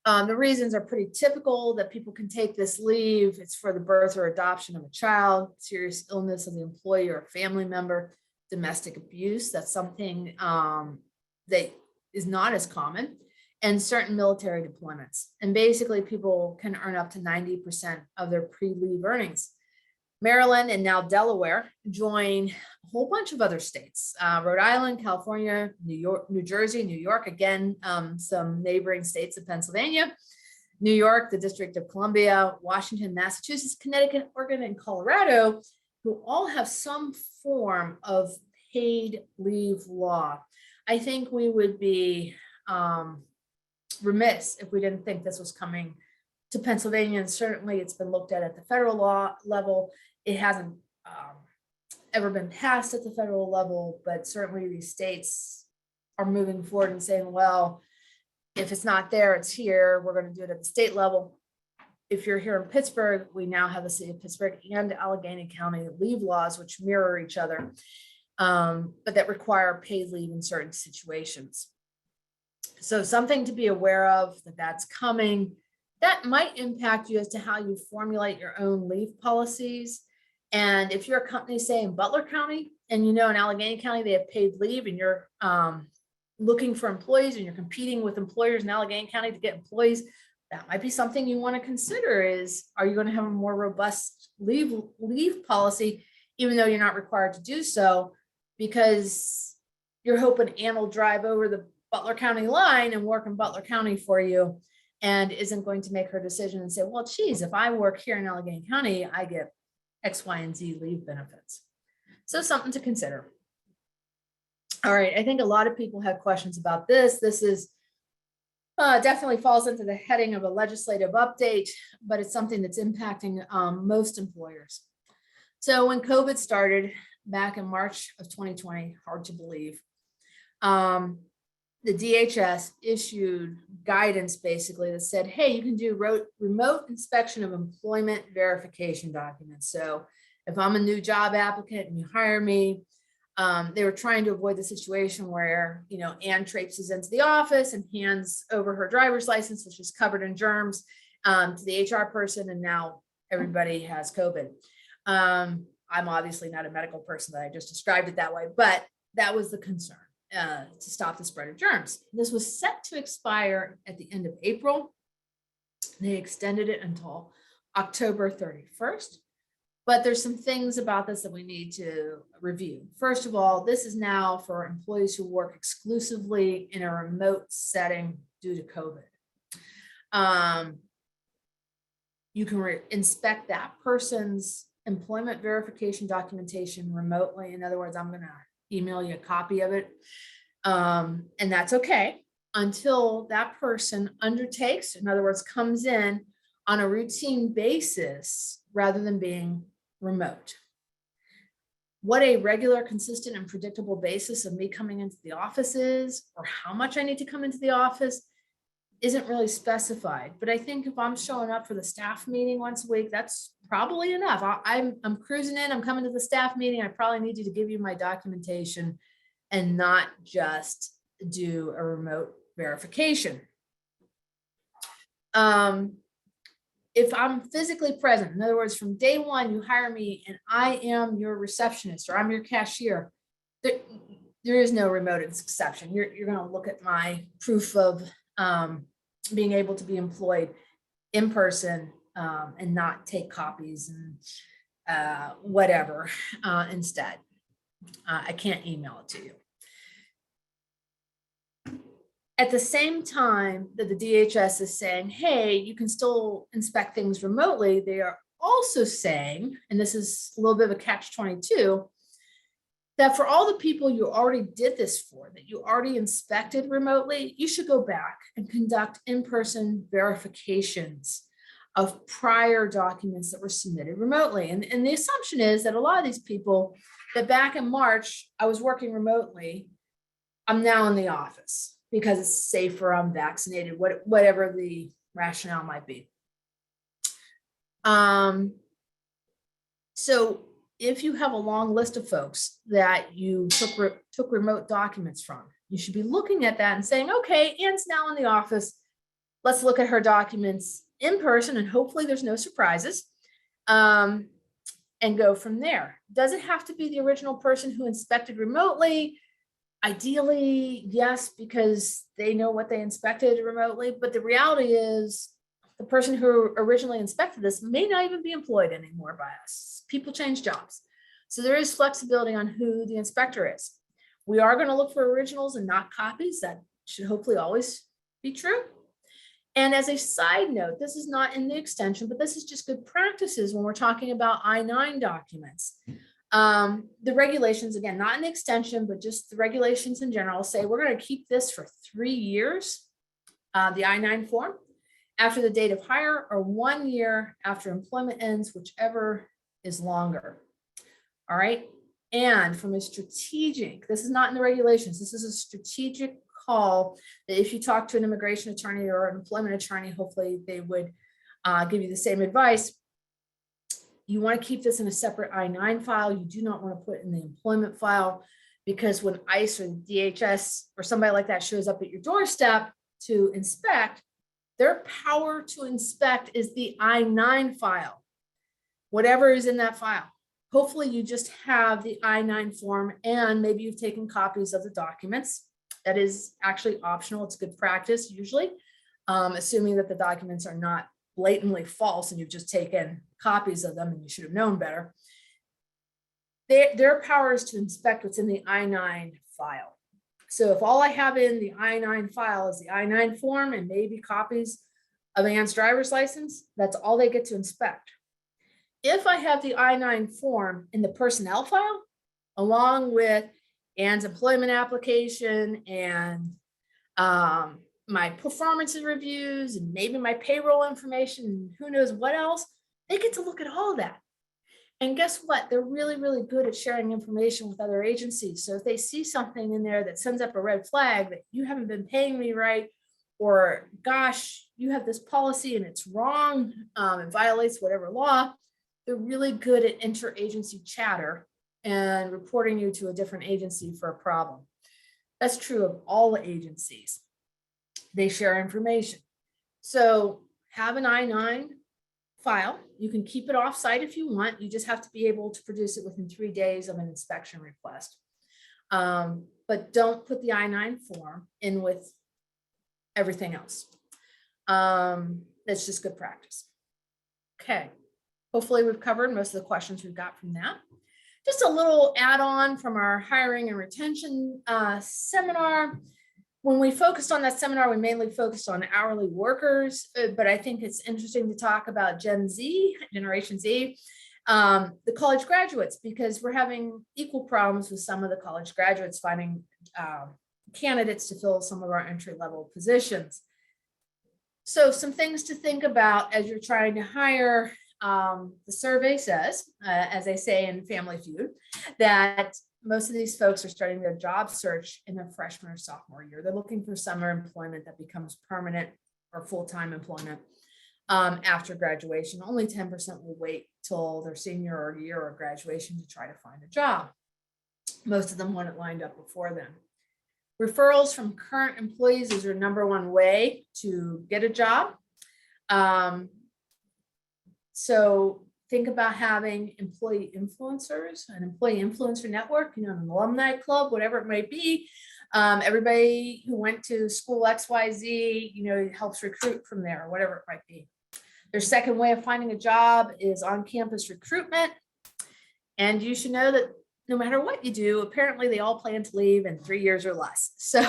The reasons are pretty typical that people can take this leave. It's for the birth or adoption of a child, serious illness of the employee or family member, domestic abuse. That's something that is not as common, and certain military deployments. And basically people can earn up to 90% of their pre-leave earnings. Maryland and now Delaware join a whole bunch of other states, Rhode Island, California, New York, New Jersey, New York, again, some neighboring states of Pennsylvania, New York, the District of Columbia, Washington, Massachusetts, Connecticut, Oregon, and Colorado, who all have some form of paid leave law. I think we would be remiss if we didn't think this was coming to Pennsylvania, and certainly it's been looked at the federal law level. It hasn't ever been passed at the federal level, but certainly these states are moving forward and saying, well, if it's not there, it's here. We're going to do it at the state level. If you're here in Pittsburgh, we now have the city of Pittsburgh and Allegheny County leave laws, which mirror each other, but that require paid leave in certain situations. So something to be aware of that's coming. That might impact you as to how you formulate your own leave policies. And if you're a company, say in Butler County, and you know in Allegheny County they have paid leave, and you're looking for employees and you're competing with employers in Allegheny County to get employees, that might be something you want to consider is, are you going to have a more robust leave policy, even though you're not required to do so, because you're hoping Ann will drive over the Butler County line and work in Butler County for you, and isn't going to make her decision and say, well, geez, if I work here in Allegheny County, I get X, Y, and Z leave benefits. So something to consider. All right, I think a lot of people have questions about this. This is definitely falls into the heading of a legislative update, but it's something that's impacting most employers. So when COVID started back in March of 2020, hard to believe, the DHS issued guidance basically that said, hey, you can do remote inspection of employment verification documents. So if I'm a new job applicant and you hire me, they were trying to avoid the situation where, you know, Ann traipses into the office and hands over her driver's license, which is covered in germs, to the HR person, and now everybody has COVID. I'm obviously not a medical person, that I just described it that way, but that was the concern. To stop the spread of germs. This was set to expire at the end of April. They extended it until October 31st, but there's some things about this that we need to review. First of all, this is now for employees who work exclusively in a remote setting due to COVID. You can inspect that person's employment verification documentation remotely. In other words, I'm going to email you a copy of it. And that's okay until that person undertakes, in other words, comes in on a routine basis rather than being remote. What a regular, consistent, and predictable basis of me coming into the office is, or how much I need to come into the office, isn't really specified. But I think if I'm showing up for the staff meeting once a week, that's probably enough. I'm cruising in, I'm coming to the staff meeting. I probably need you to give you my documentation and not just do a remote verification. If I'm physically present, in other words, from day one, you hire me and I am your receptionist or I'm your cashier, there is no remote exception. You're going to look at my proof of being able to be employed in person and not take copies and whatever instead. I can't email it to you. At the same time that the DHS is saying, hey, you can still inspect things remotely, they are also saying, and this is a little bit of a catch-22, that for all the people you already did this for, that you already inspected remotely, you should go back and conduct in-person verifications of prior documents that were submitted remotely. And the assumption is that a lot of these people, that back in March, I was working remotely, I'm now in the office because it's safer, I'm vaccinated, whatever the rationale might be. So if you have a long list of folks that you took remote documents from, you should be looking at that and saying, okay, Ann's now in the office. Let's look at her documents in person, and hopefully there's no surprises, and go from there. Does it have to be the original person who inspected remotely? Ideally, yes, because they know what they inspected remotely. But the reality is the person who originally inspected this may not even be employed anymore by us. People change jobs. So there is flexibility on who the inspector is. We are going to look for originals and not copies. That should hopefully always be true. And as a side note, this is not in the extension, but this is just good practices when we're talking about I-9 documents. The regulations, again, not an extension, but just the regulations in general say we're going to keep this for 3 years, the I-9 form, after the date of hire, or 1 year after employment ends, whichever is longer. All right. And from a strategic, this is not in the regulations, this is a strategic call that if you talk to an immigration attorney or an employment attorney, hopefully they would give you the same advice. You want to keep this in a separate I-9 file. You do not want to put it in the employment file, because when ICE or DHS or somebody like that shows up at your doorstep to inspect, their power to inspect is the I-9 file, whatever is in that file. Hopefully you just have the I-9 form, and maybe you've taken copies of the documents. That is actually optional. It's good practice usually, assuming that the documents are not blatantly false and you've just taken copies of them and you should have known better. Their power is to inspect what's in the I-9 file. So if all I have in the I-9 file is the I-9 form and maybe copies of Ann's driver's license, that's all they get to inspect. If I have the I-9 form in the personnel file, along with Ann's employment application and my performance reviews and maybe my payroll information and who knows what else, they get to look at all that. And guess what? They're really, really good at sharing information with other agencies. So if they see something in there that sends up a red flag that you haven't been paying me right, or gosh, you have this policy and it's wrong, it violates whatever law, they're really good at interagency chatter and reporting you to a different agency for a problem. That's true of all agencies. They share information. So have an I-9 file. You can keep it off-site if you want. You just have to be able to produce it within 3 days of an inspection request. But don't put the I-9 form in with everything else. That's just good practice. Okay. Hopefully we've covered most of the questions we've got from that. Just a little add-on from our hiring and retention seminar. When we focused on that seminar, we mainly focused on hourly workers, but I think it's interesting to talk about Generation Z, the college graduates, because we're having equal problems with some of the college graduates finding candidates to fill some of our entry-level positions. So some things to think about as you're trying to hire. The survey says, as they say in Family Feud, that most of these folks are starting their job search in their freshman or sophomore year. They're looking for summer employment that becomes permanent or full-time employment after graduation. Only 10% will wait till their senior year or graduation to try to find a job. Most of them want it lined up before then. Referrals from current employees is your #1 way to get a job. So think about having employee influencers, an employee influencer network, an alumni club, whatever it might be, Everybody who went to school XYZ, helps recruit from there, or whatever it might be. Their second way of finding a job is on-campus recruitment. And you should know that no matter what you do, apparently they all plan to leave in 3 years or less. So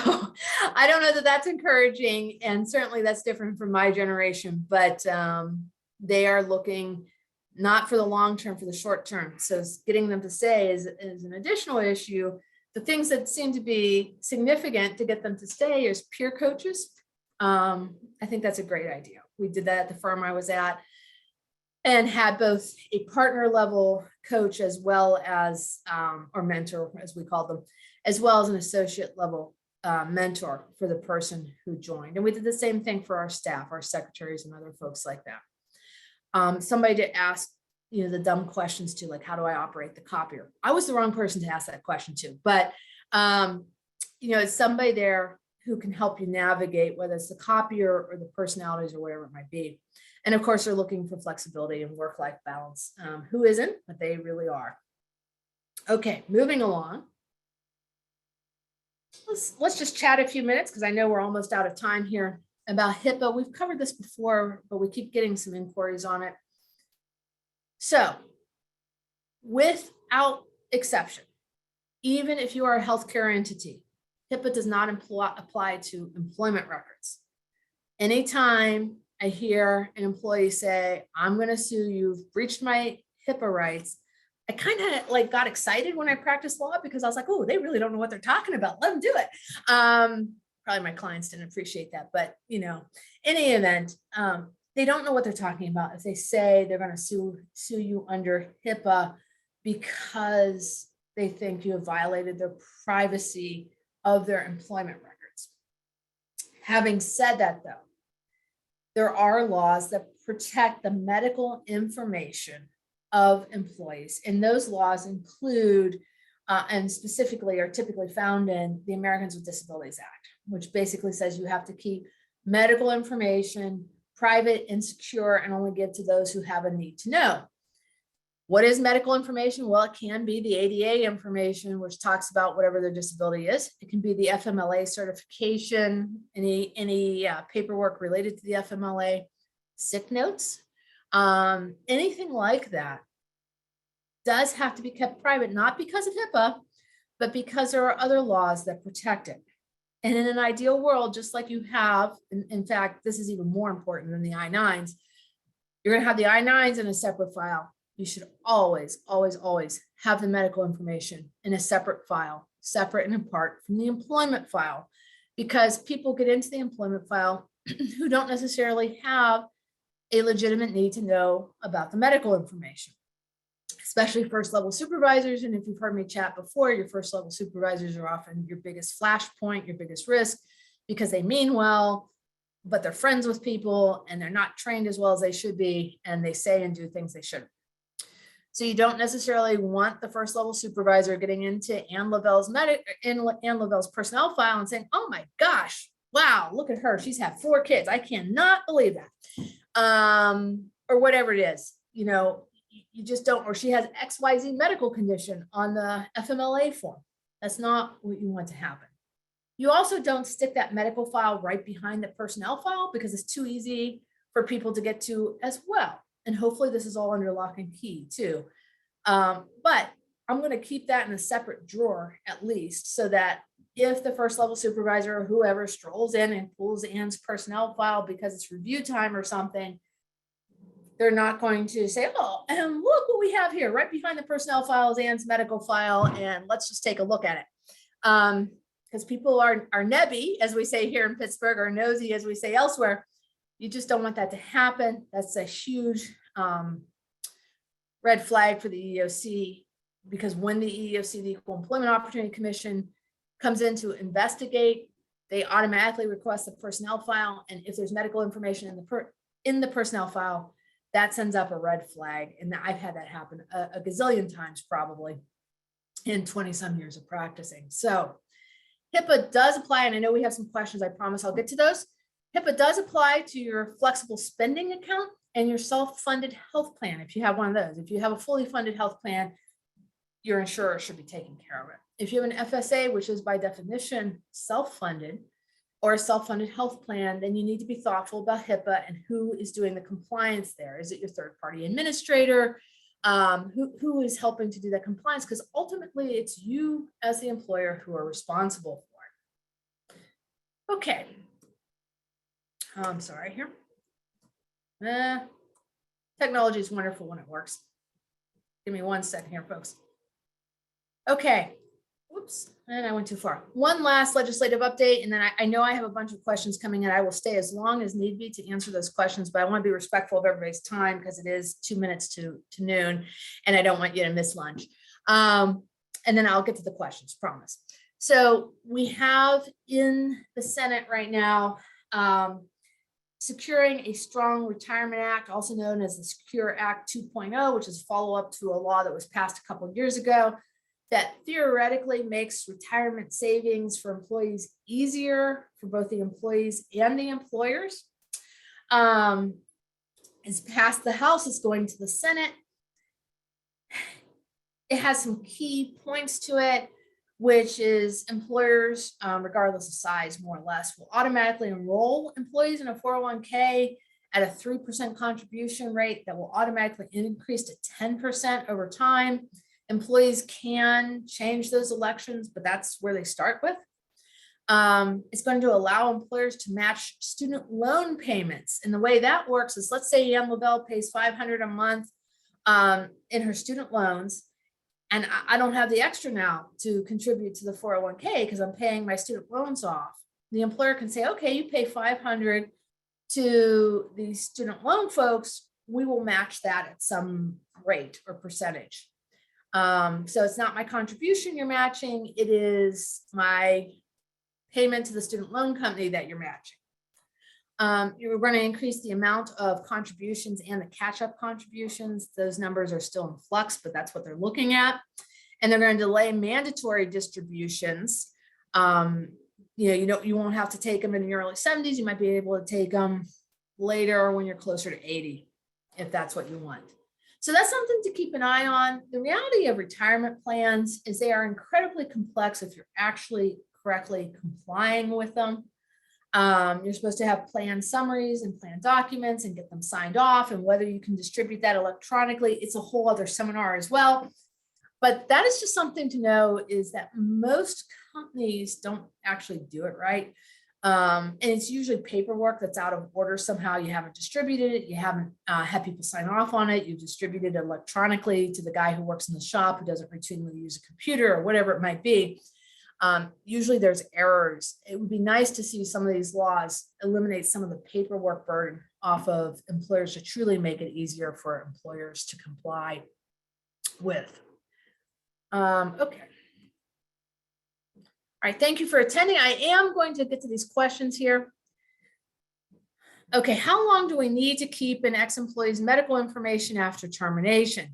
I don't know that that's encouraging. And certainly that's different from my generation, but they are looking not for the long term, for the short term. So getting them to stay is an additional issue. The things that seem to be significant to get them to stay is peer coaches. I think that's a great idea. We did that at the firm I was at, and had both a partner level coach as well as, or mentor, as we call them, as well as an associate level mentor for the person who joined. And we did the same thing for our staff, our secretaries and other folks like that. Somebody did ask, the dumb questions too, like, how do I operate the copier? I was the wrong person to ask that question to, but it's somebody there who can help you navigate, whether it's the copier or the personalities or whatever it might be. And of course, they're looking for flexibility and work-life balance. Who isn't, but they really are. Okay, moving along. Let's just chat a few minutes, because I know we're almost out of time here, about HIPAA. We've covered this before, but we keep getting some inquiries on it. So, without exception, even if you are a healthcare entity, HIPAA does not apply to employment records. Anytime I hear an employee say, I'm going to sue you, you've breached my HIPAA rights, I kind of got excited when I practiced law, because I was like, oh, they really don't know what they're talking about. Let them do it. Probably my clients didn't appreciate that, but in any event, they don't know what they're talking about if they say they're going to sue you under HIPAA because they think you have violated their privacy of their employment records. Having said that, though, there are laws that protect the medical information of employees, and those laws include, and specifically are typically found in the Americans with Disabilities Act, which basically says you have to keep medical information private and secure and only give to those who have a need to know. What is medical information? Well, it can be the ADA information, which talks about whatever their disability is. It can be the FMLA certification, any paperwork related to the FMLA, sick notes, anything like that does have to be kept private, not because of HIPAA, but because there are other laws that protect it. And in an ideal world, just like you have, in fact, this is even more important than the I-9s, you're going to have the I-9s in a separate file. You should always, always, always have the medical information in a separate file, separate and apart from the employment file, because people get into the employment file who don't necessarily have a legitimate need to know about the medical information, especially first level supervisors. And if you've heard me chat before, your first level supervisors are often your biggest flashpoint, your biggest risk, because they mean well, but they're friends with people and they're not trained as well as they should be, and they say and do things they shouldn't. So you don't necessarily want the first level supervisor getting into Ann Lavelle's personnel file and saying, oh my gosh, wow, look at her, she's had 4 kids, I cannot believe that, or whatever it is, you just don't, or she has XYZ medical condition on the FMLA form. That's not what you want to happen. You also don't stick that medical file right behind the personnel file, because it's too easy for people to get to as well. And hopefully this is all under lock and key too. But I'm going to keep that in a separate drawer at least, so that if the first level supervisor or whoever strolls in and pulls Ann's personnel file because it's review time or something, they're not going to say, oh, and look what we have here. Right behind the personnel file is Ann's medical file, and let's just take a look at it. Because people are nebby, as we say here in Pittsburgh, or nosy, as we say elsewhere. You just don't want that to happen. That's a huge red flag for the EEOC, because when the EEOC, the Equal Employment Opportunity Commission, comes in to investigate, they automatically request the personnel file. And if there's medical information in the personnel file, that sends up a red flag. And I've had that happen a gazillion times, probably in 20 some years of practicing. So HIPAA does apply. And I know we have some questions. I promise I'll get to those. HIPAA does apply to your flexible spending account and your self-funded health plan. If you have one of those, if you have a fully funded health plan, your insurer should be taking care of it. If you have an FSA, which is by definition self-funded, or a self-funded health plan, then you need to be thoughtful about HIPAA and who is doing the compliance there. Is it your third-party administrator? Who is helping to do that compliance? Because ultimately it's you as the employer who are responsible for it. Okay. I'm sorry here. Technology is wonderful when it works. Give me 1 second here, folks. Okay. Whoops, and I went too far. One last legislative update, and then I know I have a bunch of questions coming in. I will stay as long as need be to answer those questions, but I want to be respectful of everybody's time because it is 2 minutes to noon, and I don't want you to miss lunch. And then I'll get to the questions, promise. So we have in the Senate right now, securing a strong retirement act, also known as the Secure Act 2.0, which is a follow-up to a law that was passed a couple of years ago, that theoretically makes retirement savings for employees easier for both the employees and the employers. It's passed the House, it's going to the Senate. It has some key points to it, which is employers, regardless of size, more or less, will automatically enroll employees in a 401k at a 3% contribution rate that will automatically increase to 10% over time. Employees can change those elections, but that's where they start with. It's going to allow employers to match student loan payments. And the way that works is, let's say Ann Lavelle pays $500 a month in her student loans, and I don't have the extra now to contribute to the 401k because I'm paying my student loans off. The employer can say, okay, you pay $500 to the student loan folks, we will match that at some rate or percentage. So it's not my contribution you're matching, it is my payment to the student loan company that you're matching. You're going to increase the amount of contributions and the catch-up contributions. Those numbers are still in flux, but that's what they're looking at. And they're going to delay mandatory distributions. You won't have to take them in the early 70s. You might be able to take them later when you're closer to 80, if that's what you want. So that's something to keep an eye on. The reality of retirement plans is they are incredibly complex if you're actually correctly complying with them. You're supposed to have plan summaries and plan documents and get them signed off, and whether you can distribute that electronically, it's a whole other seminar as well. But that is just something to know, is that most companies don't actually do it right. And it's usually paperwork that's out of order. Somehow you haven't distributed it. You haven't had people sign off on it. You've distributed it electronically to the guy who works in the shop who doesn't routinely use a computer or whatever it might be. Usually there's errors. It would be nice to see some of these laws eliminate some of the paperwork burden off of employers to truly make it easier for employers to comply with. Okay. All right, thank you for attending. I am going to get to these questions here. Okay, how long do we need to keep an ex-employee's medical information after termination?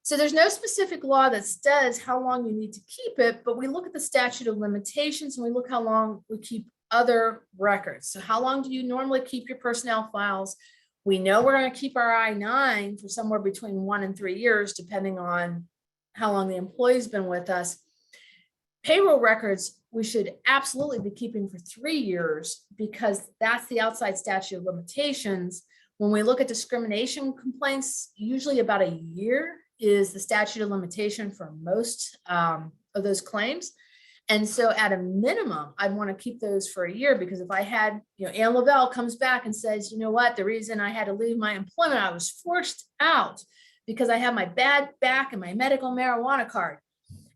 So there's no specific law that says how long you need to keep it, but we look at the statute of limitations and we look how long we keep other records. So how long do you normally keep your personnel files? We know we're going to keep our I-9 for somewhere between 1 and 3 years, depending on how long the employee's been with us. Payroll records, we should absolutely be keeping for 3 years because that's the outside statute of limitations. When we look at discrimination complaints, usually about a year is the statute of limitation for most of those claims. And so at a minimum, I'd want to keep those for a year, because if I had, Ann Lavelle comes back and says, you know what, the reason I had to leave my employment, I was forced out because I have my bad back and my medical marijuana card.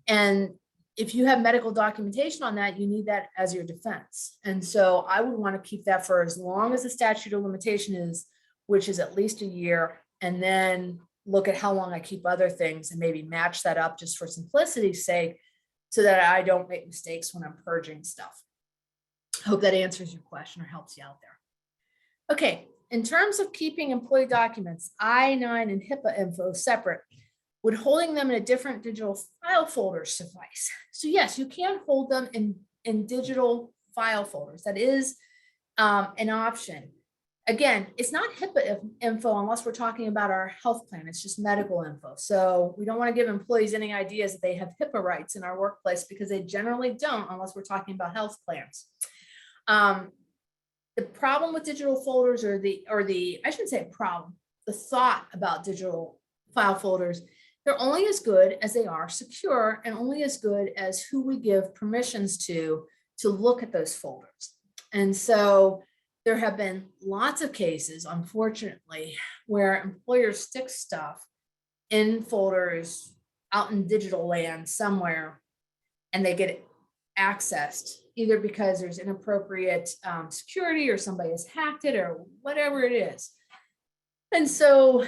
And if you have medical documentation on that, you need that as your defense. And so I would want to keep that for as long as the statute of limitation is, which is at least a year, and then look at how long I keep other things and maybe match that up just for simplicity's sake, so that I don't make mistakes when I'm purging stuff. Hope that answers your question or helps you out there. Okay, in terms of keeping employee documents, I-9 and HIPAA info separate, would holding them in a different digital file folder suffice? So yes, you can hold them in digital file folders. That is an option. again, it's not HIPAA info unless we're talking about our health plan. It's just medical info. So we don't want to give employees any ideas that they have HIPAA rights in our workplace, because they generally don't unless we're talking about health plans. The problem with digital folders, or I shouldn't say problem, the thought about digital file folders, they're only as good as they are secure, and only as good as who we give permissions to look at those folders. And so there have been lots of cases, unfortunately, where employers stick stuff in folders out in digital land somewhere, and they get accessed either because there's inappropriate security, or somebody has hacked it, or whatever it is. And so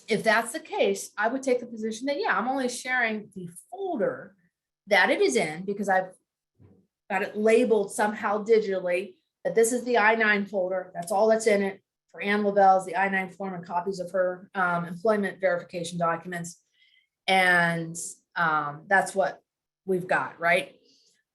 if that's the case, I would take the position that, yeah, I'm only sharing the folder that it is in, because I've got it labeled somehow digitally that this is the I-9 folder. That's all that's in it. For Ann Lavelle, the I-9 form and copies of her employment verification documents. And that's what we've got, right?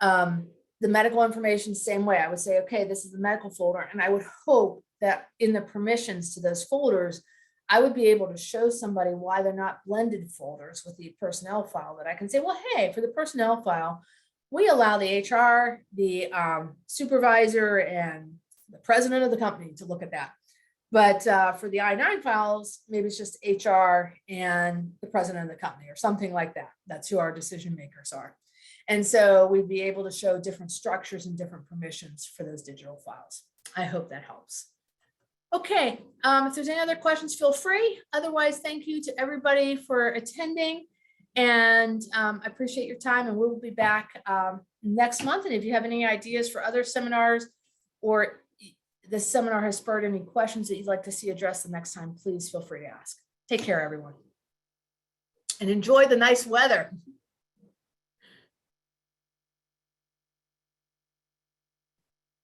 The medical information, same way. I would say, okay, this is the medical folder. And I would hope that in the permissions to those folders, I would be able to show somebody why they're not blended folders with the personnel file, that I can say, well, hey, for the personnel file, we allow the HR, the supervisor, and the president of the company to look at that. But for the I-9 files, maybe it's just HR and the president of the company, or something like that. That's who our decision makers are. And so we'd be able to show different structures and different permissions for those digital files. I hope that helps. Okay, if there's any other questions, feel free. Otherwise, thank you to everybody for attending. And I appreciate your time, and we'll be back next month. And if you have any ideas for other seminars, or this seminar has spurred any questions that you'd like to see addressed the next time, please feel free to ask. Take care, everyone. And enjoy the nice weather.